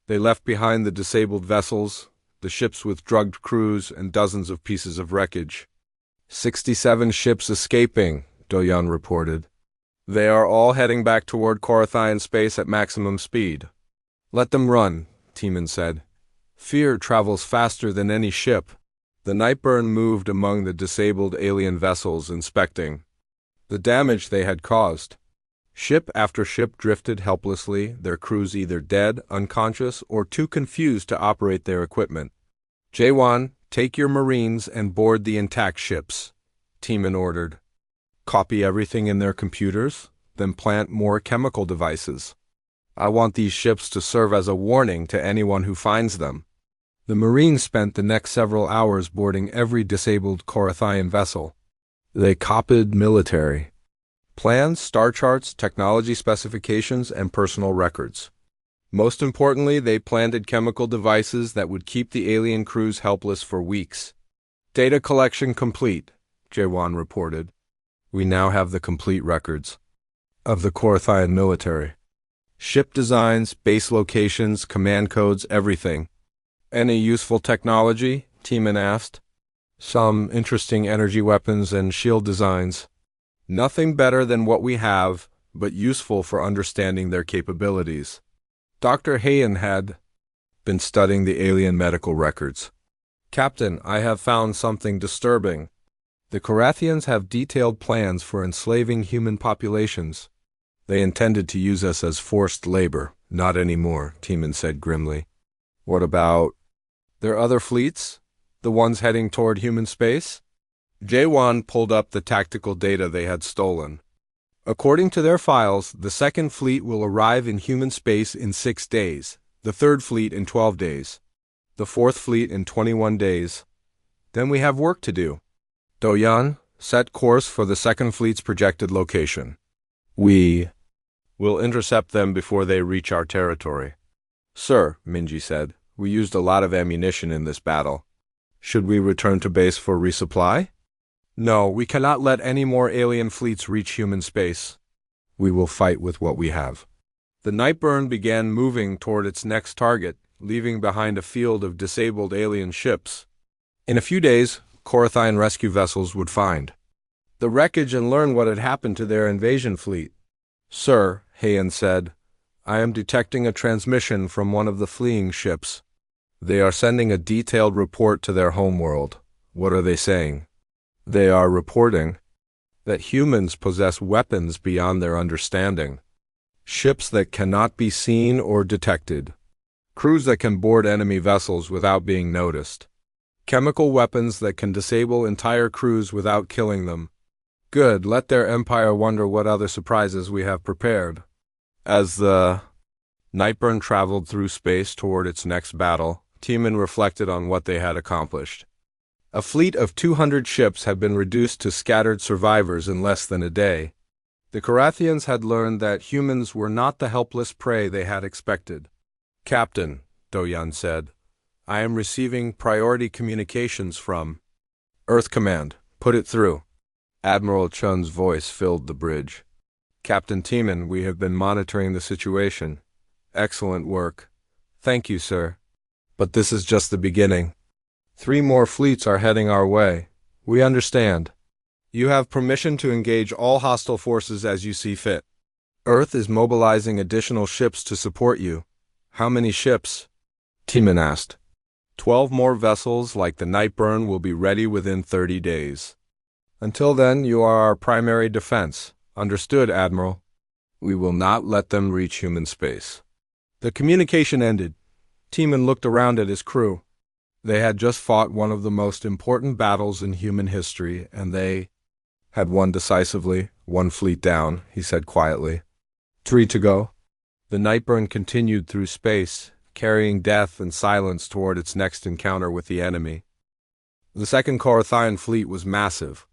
They left behind the disabled vessels, the ships with drugged crews, and dozens of pieces of wreckage. 67 ships escaping, Doyan reported. "They are all heading back toward Korathian space at maximum speed." "Let them run," Teeman said. "Fear travels faster than any ship." The Nightborne moved among the disabled alien vessels, inspecting the damage they had caused. Ship after ship drifted helplessly, their crews either dead, unconscious, or too confused to operate their equipment. "Jaewon, take your Marines and board the intact ships," Teeman ordered. "Copy everything in their computers, then plant more chemical devices. I want these ships to serve as a warning to anyone who finds them." The Marines spent the next several hours boarding every disabled Korathian vessel. They copied military plans, star charts, technology specifications, and personal records. Most importantly, they planted chemical devices that would keep the alien crews helpless for weeks. "Data collection complete," Jaewon reported. "We now have the complete records of the Korathian military. Ship designs, base locations, command codes, everything." "Any useful technology?" Teeman asked. "Some interesting energy weapons and shield designs. Nothing better than what we have, but useful for understanding their capabilities." Dr. Heian had been studying the alien medical records. "Captain, I have found something disturbing. The Korathians have detailed plans for enslaving human populations. They intended to use us as forced labor. Not anymore," Teeman said grimly. "What about their other fleets? The ones heading toward human space?" Jaewon pulled up the tactical data they had stolen. According to their files, the second fleet will arrive in human space in 6 days, the third fleet in 12 days, the fourth fleet in 21 days. Then we have work to do. Do-yan, set course for the second fleet's projected location. We will intercept them before they reach our territory. Sir, Minji said, we used a lot of ammunition in this battle. Should we return to base for resupply? No, we cannot let any more alien fleets reach human space. We will fight with what we have. The Nightborne began moving toward its next target, leaving behind a field of disabled alien ships. In a few days, Korathine rescue vessels would find the wreckage and learn what had happened to their invasion fleet. Sir, Heian said, I am detecting a transmission from one of the fleeing ships. They are sending a detailed report to their homeworld. What are they saying? They are reporting that humans possess weapons beyond their understanding. Ships that cannot be seen or detected. Crews that can board enemy vessels without being noticed. Chemical weapons that can disable entire crews without killing them. Good, let their empire wonder what other surprises we have prepared. As the Nightborne traveled through space toward its next battle, Tiemann reflected on what they had accomplished. A fleet of 200 ships had been reduced to scattered survivors in less than a day. The Korathians had learned that humans were not the helpless prey they had expected. Captain, Do-yan said, I am receiving priority communications from Earth Command. Put it through. Admiral Chun's voice filled the bridge. Captain Tiemann, we have been monitoring the situation. Excellent work. Thank you, sir. But this is just the beginning. 3 more fleets are heading our way. We understand. You have permission to engage all hostile forces as you see fit. Earth is mobilizing additional ships to support you. How many ships? Tiemann asked. 12 more vessels like the Nightborne will be ready within 30 days. Until then, you are our primary defense. Understood, Admiral. We will not let them reach human space. The communication ended. Tiemann looked around at his crew. They had just fought one of the most important battles in human history, and they had won decisively. 1 fleet down, he said quietly. 3 to go. The Nightborne continued through space, carrying death and silence toward its next encounter with the enemy. The second Korathian fleet was massive.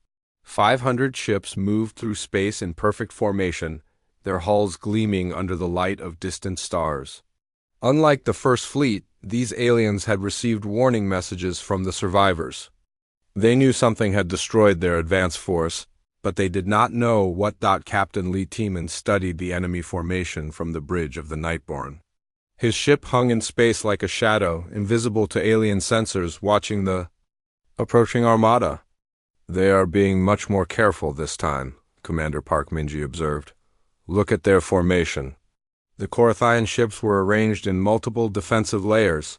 500 ships moved through space in perfect formation, their hulls gleaming under the light of distant stars. Unlike the first fleet, these aliens had received warning messages from the survivors. They knew something had destroyed their advance force, but they did not know what. Captain Lee Tiemann studied the enemy formation from the bridge of the Nightborne. His ship hung in space like a shadow, invisible to alien sensors watching the approaching armada. They are being much more careful this time, Commander Park Minji observed. Look at their formation. The Korathian ships were arranged in multiple defensive layers.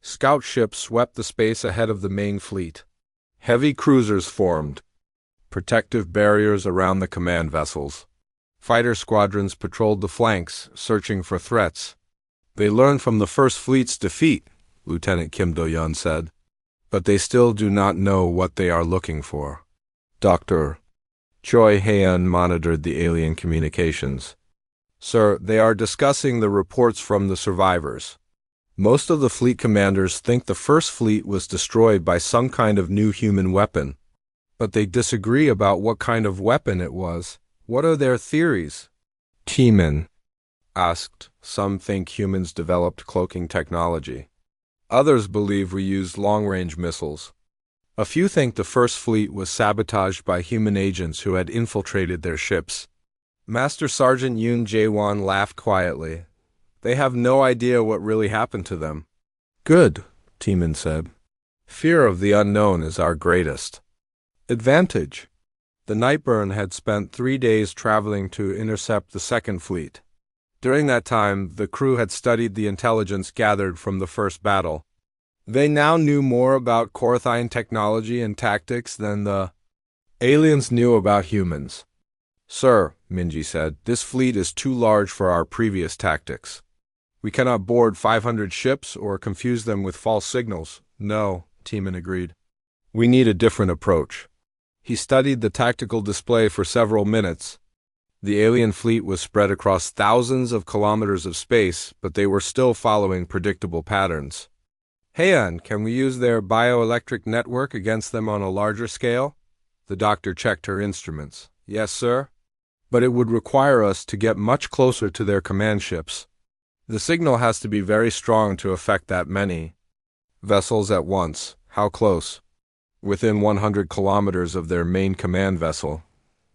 Scout ships swept the space ahead of the main fleet. Heavy cruisers formed protective barriers around the command vessels. Fighter squadrons patrolled the flanks, searching for threats. They learned from the first fleet's defeat, Lieutenant Kim Do-yeon said. But they still do not know what they are looking for. Dr. Choi Heian monitored the alien communications. Sir, they are discussing the reports from the survivors. Most of the fleet commanders think the first fleet was destroyed by some kind of new human weapon. But they disagree about what kind of weapon it was. What are their theories? Tiemann asked. Some think humans developed cloaking technology. Others believe we used long-range missiles. A few think the first fleet was sabotaged by human agents who had infiltrated their ships. Master Sergeant Yoon Jae-won laughed quietly. They have no idea what really happened to them. Good, Tiemann said. Fear of the unknown is our greatest advantage. The Nightborne had spent 3 days traveling to intercept the second fleet. During that time, the crew had studied the intelligence gathered from the first battle. They now knew more about Korathian technology and tactics than the aliens knew about humans. Sir, Minji said, this fleet is too large for our previous tactics. We cannot board 500 ships or confuse them with false signals. No, Tiemann agreed. We need a different approach. He studied the tactical display for several minutes. The alien fleet was spread across thousands of kilometers of space, but they were still following predictable patterns. Heian, can we use their bioelectric network against them on a larger scale? The doctor checked her instruments. Yes, sir. But it would require us to get much closer to their command ships. The signal has to be very strong to affect that many vessels at once. How close? Within 100 kilometers of their main command vessel.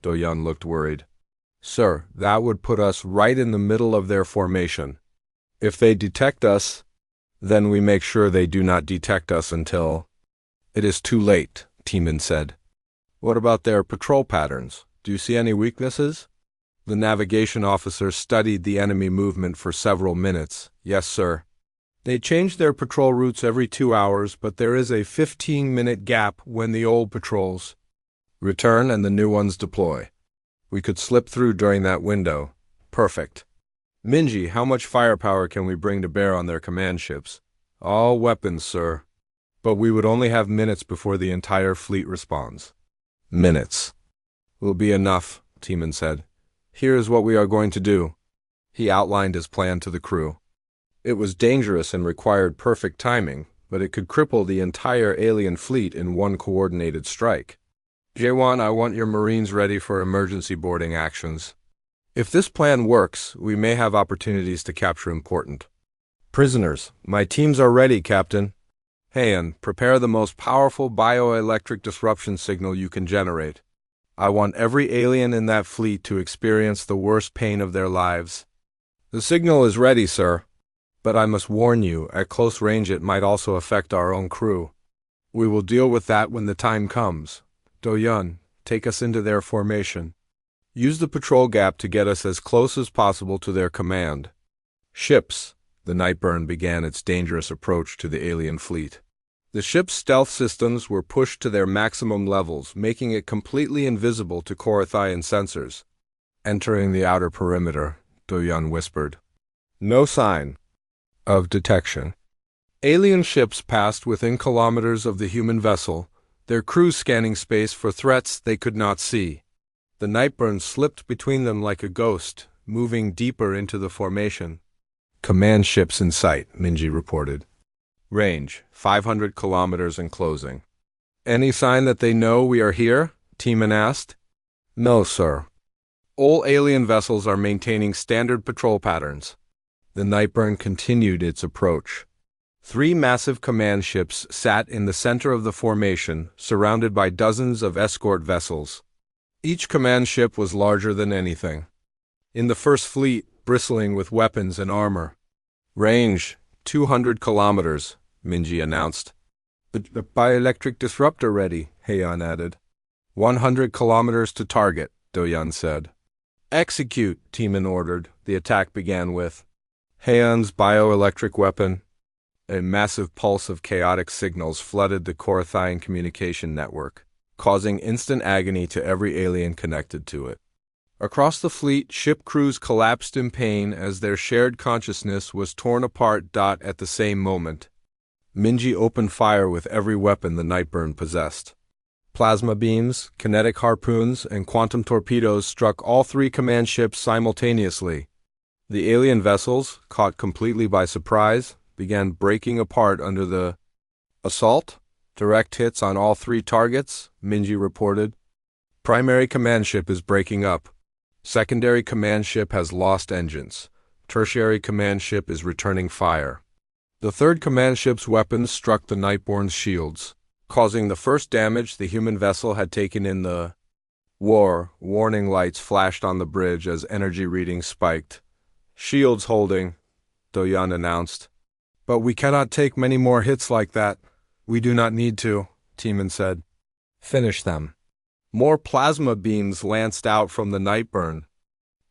Do-Yun looked worried. Sir, that would put us right in the middle of their formation. If they detect us, then we make sure they do not detect us until it is too late, Teeman said. What about their patrol patterns? Do you see any weaknesses? The navigation officer studied the enemy movement for several minutes. Yes, sir. They change their patrol routes every 2 hours, but there is a 15-minute gap when the old patrols return and the new ones deploy. We could slip through during that window. Perfect. Minji, how much firepower can we bring to bear on their command ships? All weapons, sir. But we would only have minutes before the entire fleet responds. Minutes. Will be enough, Teeman said. Here is what we are going to do. He outlined his plan to the crew. It was dangerous and required perfect timing, but it could cripple the entire alien fleet in one coordinated strike. Jaewon, I want your Marines ready for emergency boarding actions. If this plan works, we may have opportunities to capture important prisoners. My teams are ready, Captain. Heian, prepare the most powerful bioelectric disruption signal you can generate. I want every alien in that fleet to experience the worst pain of their lives. The signal is ready, sir. But I must warn you, at close range it might also affect our own crew. We will deal with that when the time comes. Do-Yun, take us into their formation. Use the patrol gap to get us as close as possible to their command. Ships. The Nightborne began its dangerous approach to the alien fleet. The ship's stealth systems were pushed to their maximum levels, making it completely invisible to Korathian sensors. Entering the outer perimeter, Do-Yun whispered. No sign of detection. Alien ships passed within kilometers of the human vessel, their crews scanning space for threats they could not see. The Nightborne slipped between them like a ghost, moving deeper into the formation. Command ships in sight, Minji reported. Range, 500 kilometers and closing. Any sign that they know we are here? Teeman asked. No, sir. All alien vessels are maintaining standard patrol patterns. The Nightborne continued its approach. 3 massive command ships sat in the center of the formation, surrounded by dozens of escort vessels. Each command ship was larger than anything in the first fleet, bristling with weapons and armor. Range, 200 kilometers, Minji announced. The bioelectric disruptor ready, Heian added. 100 kilometers to target, Do-Yun said. Execute, Teeman ordered. The attack began with Heian's bioelectric weapon. A massive pulse of chaotic signals flooded the Korathian communication network, causing instant agony to every alien connected to it. Across the fleet, ship crews collapsed in pain as their shared consciousness was torn apart. At the same moment, Minji opened fire with every weapon the Nightborne possessed. Plasma beams, kinetic harpoons, and quantum torpedoes struck all 3 command ships simultaneously. The alien vessels, caught completely by surprise, began breaking apart under the assault. Direct hits on all 3 targets, Minji reported. Primary command ship is breaking up. Secondary command ship has lost engines. Tertiary command ship is returning fire. The 3rd command ship's weapons struck the Nightborne's shields, causing the first damage the human vessel had taken in the war. Warning lights flashed on the bridge as energy readings spiked. Shields holding, Do-Yun announced. But we cannot take many more hits like that. We do not need to, Teeman said. Finish them. More plasma beams lanced out from the Nightborne.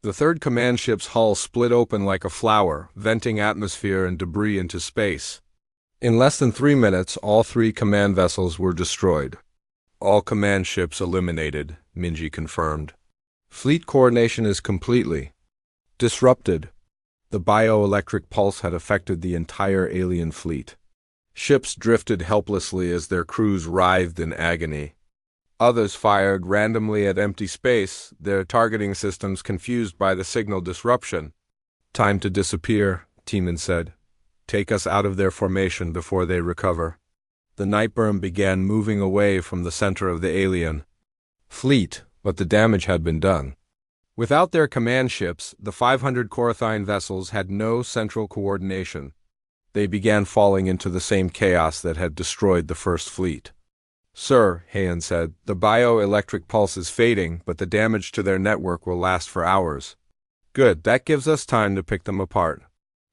The 3rd command ship's hull split open like a flower, venting atmosphere and debris into space. In less than 3 minutes, all 3 command vessels were destroyed. All command ships eliminated, Minji confirmed. Fleet coordination is completely disrupted. The bioelectric pulse had affected the entire alien fleet. Ships drifted helplessly as their crews writhed in agony. Others fired randomly at empty space, their targeting systems confused by the signal disruption. "Time to disappear," Tiemann said. "Take us out of their formation before they recover." The Nightborne began moving away from the center of the alien fleet, but the damage had been done. Without their command ships, the 500 Korathine vessels had no central coordination. They began falling into the same chaos that had destroyed the first fleet. "Sir," Heian said, "the bioelectric pulse is fading, but the damage to their network will last for hours." "Good, that gives us time to pick them apart."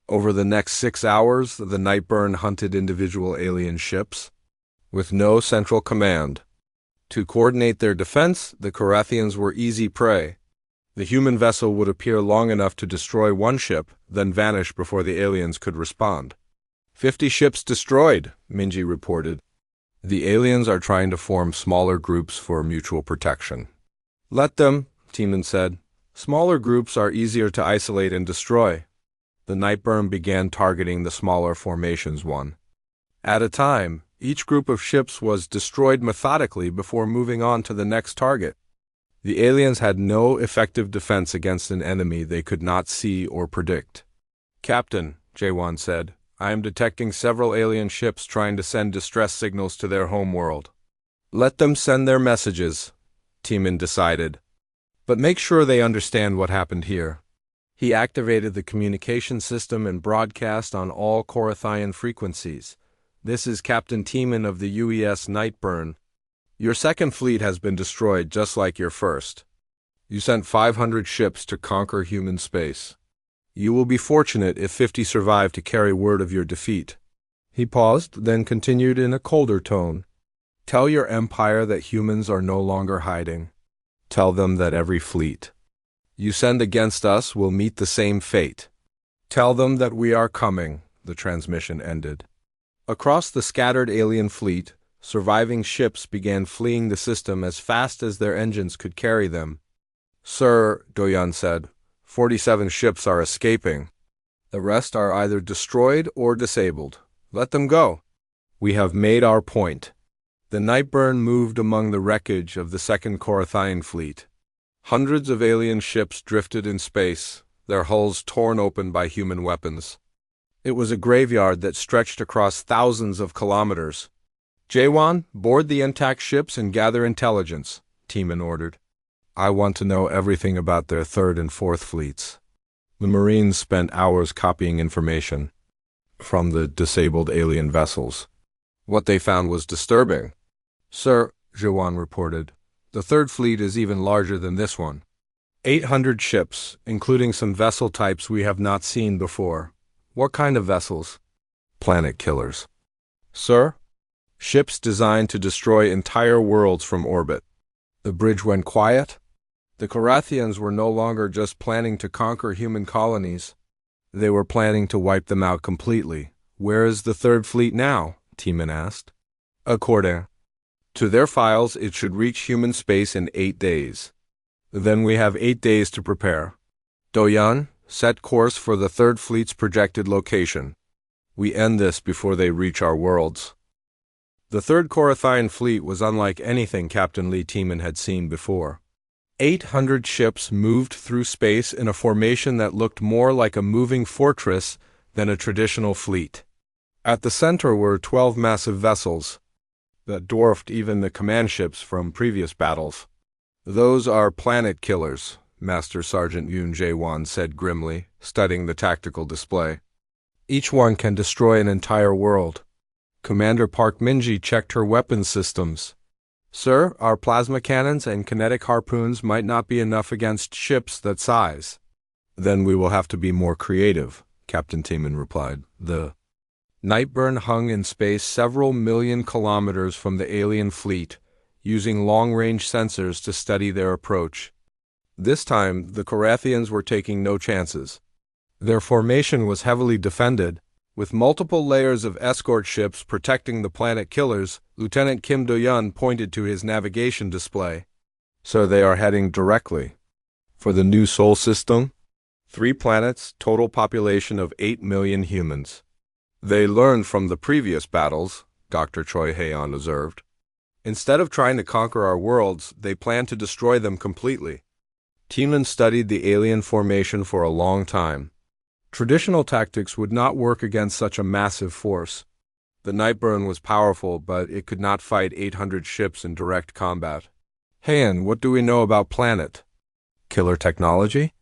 Over the next 6 hours, the Nightborne hunted individual alien ships, with no central command. To coordinate their defense, the Korathians were easy prey. The human vessel would appear long enough to destroy one ship, then vanish before the aliens could respond. 50 ships destroyed, Minji reported. "The aliens are trying to form smaller groups for mutual protection." "Let them," Tiemann said. "Smaller groups are easier to isolate and destroy." The Nightborne began targeting the smaller formations one at a time. Each group of ships was destroyed methodically before moving on to the next target. The aliens had no effective defense against an enemy they could not see or predict. "Captain," Jaewon said, "I am detecting several alien ships trying to send distress signals to their homeworld." "Let them send their messages," Tiemann decided. "But make sure they understand what happened here." He activated the communication system and broadcast on all Korathian frequencies. "This is Captain Tiemann of the UES Nightborne. Your second fleet has been destroyed just like your first. You sent 500 ships to conquer human space. You will be fortunate if 50 survive to carry word of your defeat." He paused, then continued in a colder tone. "Tell your empire that humans are no longer hiding. Tell them that every fleet you send against us will meet the same fate. Tell them that we are coming." The transmission ended. Across the scattered alien fleet, surviving ships began fleeing the system as fast as their engines could carry them. "Sir," Doyan said, 47 ships are escaping. The rest are either destroyed or disabled. Let them go." "We have made our point." The Nightborne moved among the wreckage of the second Korathian fleet. Hundreds of alien ships drifted in space, their hulls torn open by human weapons. It was a graveyard that stretched across thousands of kilometers. "Jaewon, board the intact ships and gather intelligence," Tiemann ordered. "I want to know everything about their third and fourth fleets." The Marines spent hours copying information from the disabled alien vessels. What they found was disturbing. "Sir," Jaewon reported, "the third fleet is even larger than this one. 800 ships, including some vessel types we have not seen before." "What kind of vessels?" "Planet killers." "Sir?" "Ships designed to destroy entire worlds from orbit." The bridge went quiet. The Korathians were no longer just planning to conquer human colonies. They were planning to wipe them out completely. "Where is the third fleet now?" Tiemann asked. "According to their files, it should reach human space in 8 days. Then we have 8 days to prepare. Doyan, set course for the third fleet's projected location. We end this before they reach our worlds." The third Korathian fleet was unlike anything Captain Lee Tiemann had seen before. 800 ships moved through space in a formation that looked more like a moving fortress than a traditional fleet. At the center were 12 massive vessels that dwarfed even the command ships from previous battles. "Those are planet killers," Master Sergeant Yoon Jae-won said grimly, studying the tactical display. "Each one can destroy an entire world." Commander Park Minji checked her weapons systems. "Sir, our plasma cannons and kinetic harpoons might not be enough against ships that size." "Then we will have to be more creative," Captain Tiemann replied. The Nightborne hung in space several million kilometers from the alien fleet, using long-range sensors to study their approach. This time, the Korathians were taking no chances. Their formation was heavily defended, with multiple layers of escort ships protecting the planet killers. Lieutenant Kim Do-yeon pointed to his navigation display. "So they are heading directly for the new Sol system? 3 planets, total population of 8 million humans. They learned from the previous battles," Dr. Choi Haeon observed. Instead of trying to conquer our worlds, they plan to destroy them completely. Tiemann studied the alien formation for a long time. Traditional tactics would not work against such a massive force. The Nightborne was powerful, but it could not fight 800 ships in direct combat. "Heian, what do we know about planet killer technology?"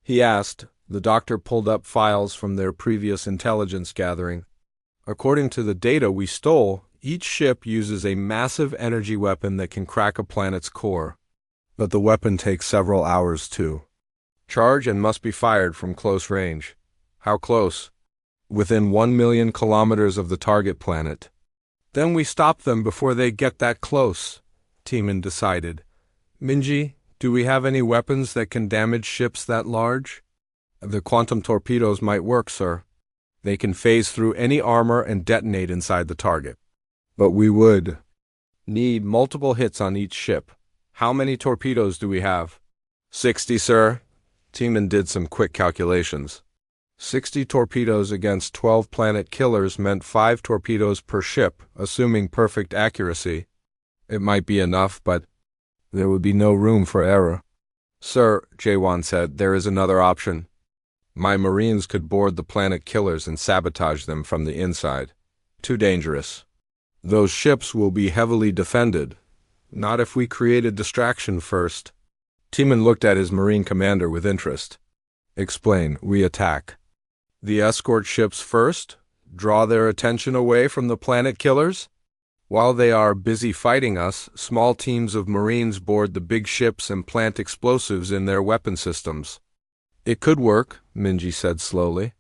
he asked. The doctor pulled up files from their previous intelligence gathering. "According to the data we stole, each ship uses a massive energy weapon that can crack a planet's core. But the weapon takes several hours to charge and must be fired from close range." "How close?" "Within 1 million kilometers of the target planet." "Then we stop them before they get that close," Tiemann decided. "Minji, do we have any weapons that can damage ships that large?" "The quantum torpedoes might work, sir. They can phase through any armor and detonate inside the target. But we would need multiple hits on each ship. How many torpedoes do we have?" 60, sir." Tiemann did some quick calculations. 60 torpedoes against 12 planet killers meant 5 torpedoes per ship, assuming perfect accuracy. It might be enough, but there would be no room for error. "Sir," Jaewon said, "there is another option. My Marines could board the planet killers and sabotage them from the inside. Too dangerous. Those ships will be heavily defended. Not if we create a distraction first." Tiemann looked at his Marine commander with interest. "Explain. We attack the escort ships first? Draw their attention away from the planet killers? While they are busy fighting us, small teams of Marines board the big ships and plant explosives in their weapon systems." "It could work," Minji said slowly.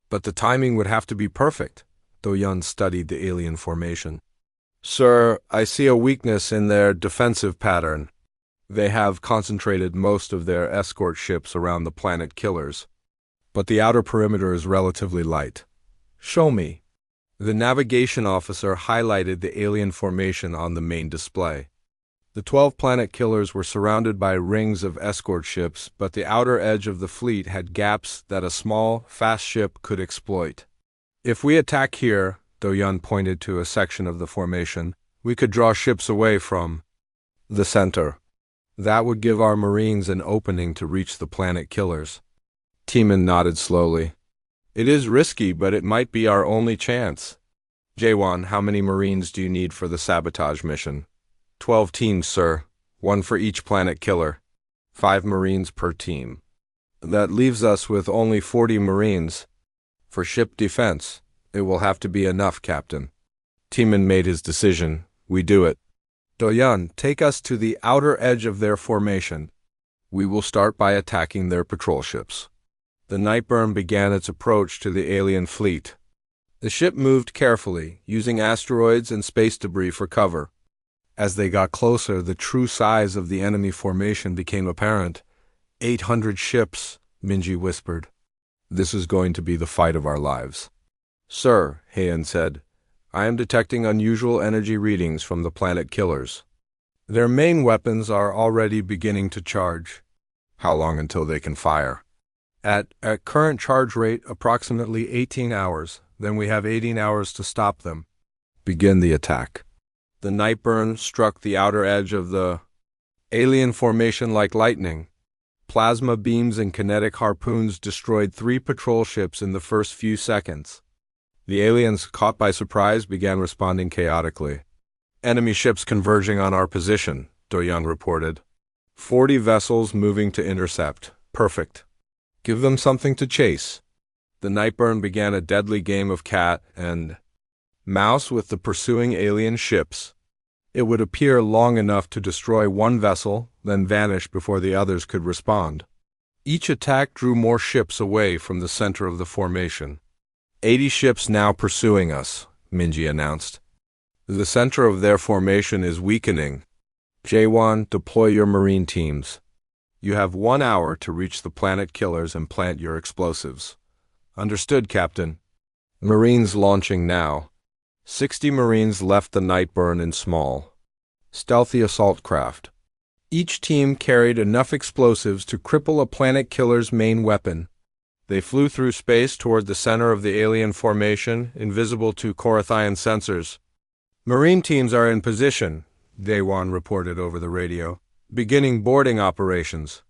"But the timing would have to be perfect." Do-Yun studied the alien formation. "Sir, I see a weakness in their defensive pattern. They have concentrated most of their escort ships around the planet killers. But the outer perimeter is relatively light." "Show me." The navigation officer highlighted the alien formation on the main display. The 12 planet killers were surrounded by rings of escort ships, but the outer edge of the fleet had gaps that a small, fast ship could exploit. "If we attack here," Do-Yun pointed to a section of the formation, "we could draw ships away from the center. That would give our Marines an opening to reach the planet killers." Tiemann nodded slowly. "It is risky, but it might be our only chance." "Jaewon, how many Marines do you need for the sabotage mission?" 12 teams, sir. 1 for each planet killer. 5 Marines per team. That leaves us with only 40 Marines. For ship defense, it will have to be enough, Captain." Tiemann made his decision. "We do it." "Do-Yun, take us to the outer edge of their formation. We will start by attacking their patrol ships." The Nightborne began its approach to the alien fleet. The ship moved carefully, using asteroids and space debris for cover. As they got closer, the true size of the enemy formation became apparent. 800 ships, Minji whispered. "This is going to be the fight of our lives." "Sir," Heian said, "I am detecting unusual energy readings from the planet killers. Their main weapons are already beginning to charge." "How long until they can fire?" At current charge rate, approximately 18 hours. Then we have 18 hours to stop them." "Begin the attack." The Nightborne struck the outer edge of the alien formation like lightning. Plasma beams and kinetic harpoons destroyed 3 patrol ships in the first few seconds. The aliens, caught by surprise, began responding chaotically. "Enemy ships converging on our position," Do-Yun reported. 40 vessels moving to intercept. "Perfect. Give them something to chase." The Nightborne began a deadly game of cat and mouse with the pursuing alien ships. It would appear long enough to destroy one vessel, then vanish before the others could respond. Each attack drew more ships away from the center of the formation. 80 ships now pursuing us, Minji announced. The center of their formation is weakening. Jaewon, deploy your Marine teams. You have 1 hour to reach the planet killers and plant your explosives. Understood, Captain. Marines launching now. 60 Marines left the Nightborne in small, stealthy assault craft. Each team carried enough explosives to cripple a planet killer's main weapon. They flew through space toward the center of the alien formation, invisible to Korathian sensors. "Marine teams are in position," Daewon reported over the radio. Beginning boarding operations.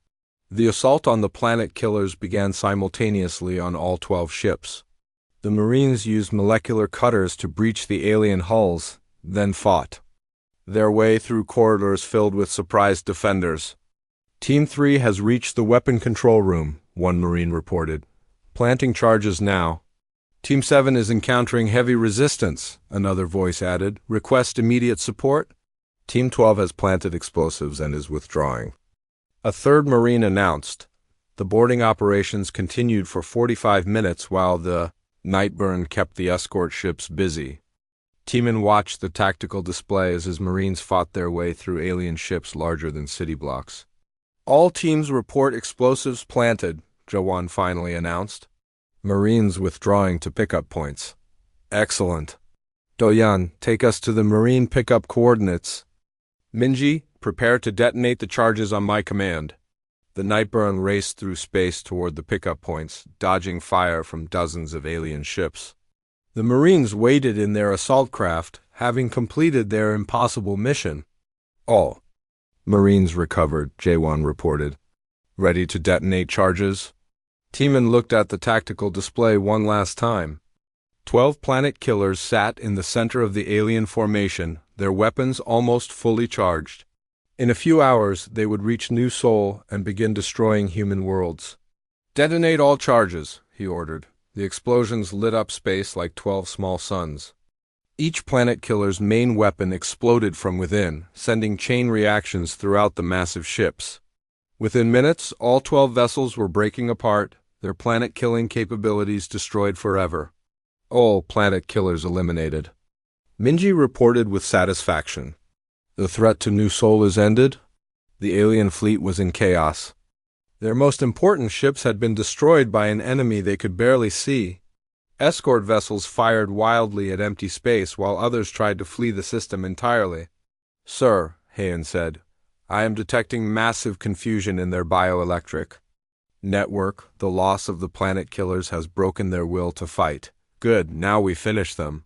The assault on the planet killers began simultaneously on all 12 ships. The Marines used molecular cutters to breach the alien hulls, then fought their way through corridors filled with surprised defenders. Team 3 has reached the weapon control room, one Marine reported. Planting charges now. Team 7 is encountering heavy resistance, another voice added. Request immediate support. Team 12 has planted explosives and is withdrawing. A third Marine announced. The boarding operations continued for 45 minutes while the Nightborne kept the escort ships busy. Teeman watched the tactical display as his Marines fought their way through alien ships larger than city blocks. All teams report explosives planted, Jawan finally announced. Marines withdrawing to pickup points. Excellent. Doyan, take us to the Marine pickup coordinates. Minji, prepare to detonate the charges on my command. The Nightborne raced through space toward the pickup points, dodging fire from dozens of alien ships. The Marines waited in their assault craft, having completed their impossible mission. All Marines recovered, Jawan reported. Ready to detonate charges? Teeman looked at the tactical display one last time. 12 planet killers sat in the center of the alien formation, their weapons almost fully charged. In a few hours, they would reach New Sol and begin destroying human worlds. Detonate all charges, he ordered. The explosions lit up space like 12 small suns. Each planet killer's main weapon exploded from within, sending chain reactions throughout the massive ships. Within minutes, all 12 vessels were breaking apart, their planet-killing capabilities destroyed forever. All planet killers eliminated. Minji reported with satisfaction. The threat to New Sol is ended. The alien fleet was in chaos. Their most important ships had been destroyed by an enemy they could barely see. Escort vessels fired wildly at empty space while others tried to flee the system entirely. Sir, Heian said, I am detecting massive confusion in their bioelectric network. The loss of the planet killers has broken their will to fight. Good, now we finish them.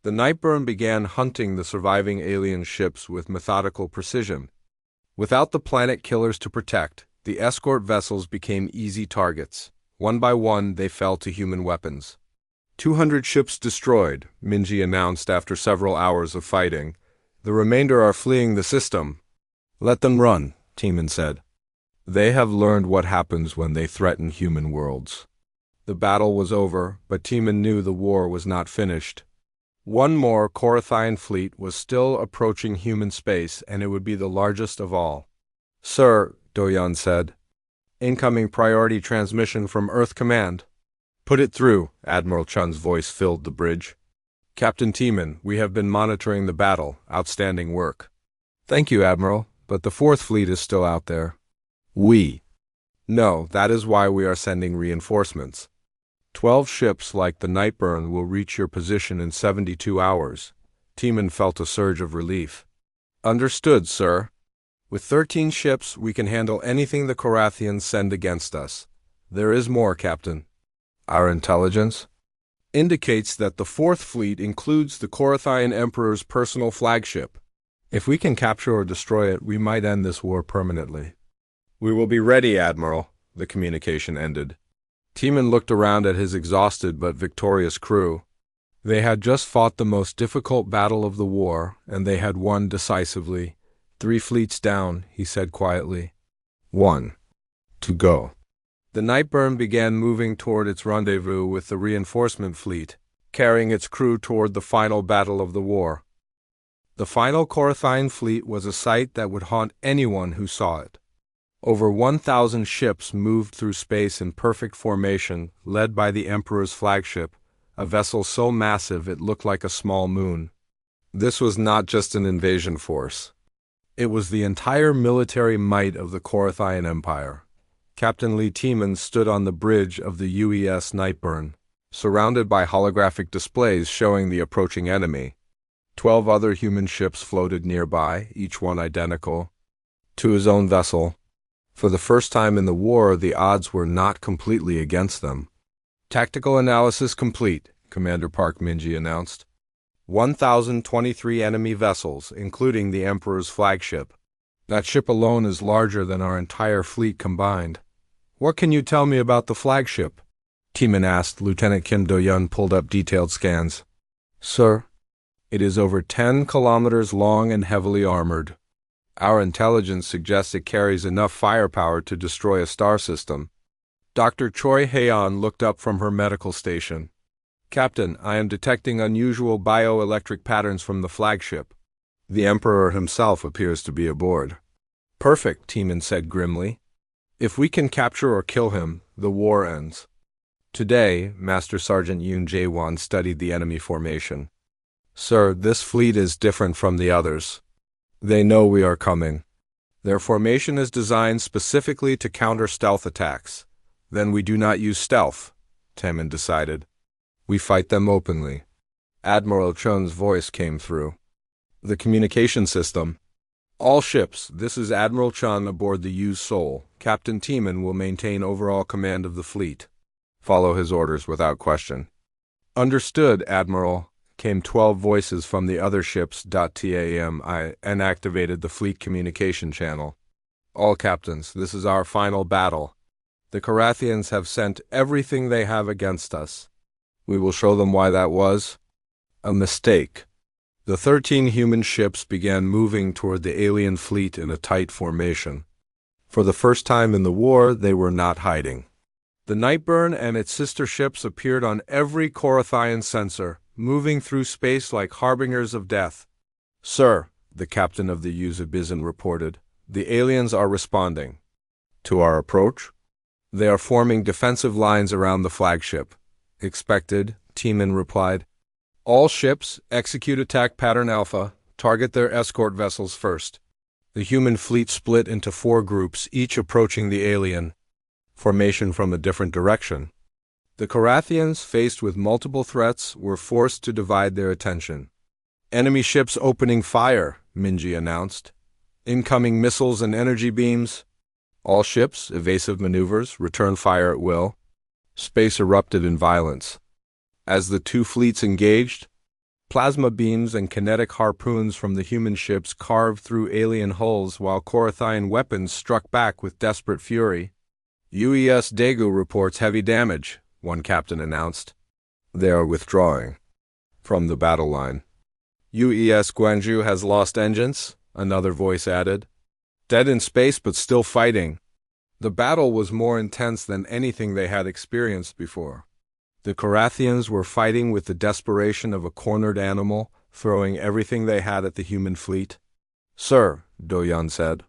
The Nightborne began hunting the surviving alien ships with methodical precision. Without the planet killers to protect, the escort vessels became easy targets. One by one, they fell to human weapons. 200 ships destroyed, Minji announced after several hours of fighting. The remainder are fleeing the system. Let them run, Teeman said. They have learned what happens when they threaten human worlds. The battle was over, but Teeman knew the war was not finished. One more Korathian fleet was still approaching human space, and it would be the largest of all. Sir, Doyan said. Incoming priority transmission from Earth Command. Put it through, Admiral Chun's voice filled the bridge. Captain Teeman, we have been monitoring the battle. Outstanding work. Thank you, Admiral, but the Fourth Fleet is still out there. We. No, that is why we are sending reinforcements. 12 ships like the Nightborne will reach your position in 72 hours. Teeman felt a surge of relief. Understood, sir. With 13 ships, we can handle anything the Korathians send against us. There is more, Captain. Our intelligence indicates that the Fourth Fleet includes the Korathian Emperor's personal flagship. If we can capture or destroy it, we might end this war permanently. We will be ready, Admiral, the communication ended. Teeman looked around at his exhausted but victorious crew. They had just fought the most difficult battle of the war, and they had won decisively. 3 fleets down, he said quietly. 1. To go. The Nightborne began moving toward its rendezvous with the reinforcement fleet, carrying its crew toward the final battle of the war. The final Korathian fleet was a sight that would haunt anyone who saw it. Over 1,000 ships moved through space in perfect formation, led by the Emperor's flagship, a vessel so massive it looked like a small moon. This was not just an invasion force. It was the entire military might of the Korathian Empire. Captain Lee Teeman stood on the bridge of the UES Nightborne, surrounded by holographic displays showing the approaching enemy. 12 other human ships floated nearby, each one identical to his own vessel. For the first time in the war, the odds were not completely against them. Tactical analysis complete, Commander Park Minji announced. 1,023 enemy vessels, including the Emperor's flagship. That ship alone is larger than our entire fleet combined. What can you tell me about the flagship? Timan asked. Lieutenant Kim Do-yun pulled up detailed scans. Sir, it is over 10 kilometers long and heavily armored. Our intelligence suggests it carries enough firepower to destroy a star system. Dr. Choi Haeon looked up from her medical station. Captain, I am detecting unusual bioelectric patterns from the flagship. The Emperor himself appears to be aboard. Perfect, Timan said grimly. If we can capture or kill him, the war ends. Today, Master Sergeant Yoon Jae-won studied the enemy formation. Sir, this fleet is different from the others. They know we are coming. Their formation is designed specifically to counter stealth attacks. Then we do not use stealth, Taemin decided. We fight them openly. Admiral Chun's voice came through. The communication system. All ships, this is Admiral Chun aboard the U Seoul. Captain Timan will maintain overall command of the fleet. Follow his orders without question. Understood, Admiral, came 12 voices from the other ships. TAMI and activated the fleet communication channel. All captains, this is our final battle. The Carathians have sent everything they have against us. We will show them why that was a mistake. The 13 human ships began moving toward the alien fleet in a tight formation. For the first time in the war, they were not hiding. The Nightborne and its sister ships appeared on every Corathian sensor, moving through space like harbingers of death. Sir, the captain of the Uzabizan reported, the aliens are responding. To our approach? They are forming defensive lines around the flagship. Expected, Timan replied. All ships, execute attack pattern Alpha, target their escort vessels first. The human fleet split into 4 groups, each approaching the alien formation from a different direction. The Carathians, faced with multiple threats, were forced to divide their attention. Enemy ships opening fire, Minji announced. Incoming missiles and energy beams. All ships, evasive maneuvers, return fire at will. Space erupted in violence. As the 2 fleets engaged, plasma beams and kinetic harpoons from the human ships carved through alien hulls while Corathian weapons struck back with desperate fury. UES Daegu reports heavy damage, one captain announced. They are withdrawing from the battle line. UES Gwangju has lost engines, another voice added. Dead in space but still fighting. The battle was more intense than anything they had experienced before. The Carathians were fighting with the desperation of a cornered animal, throwing everything they had at the human fleet. Sir, Do-yun said,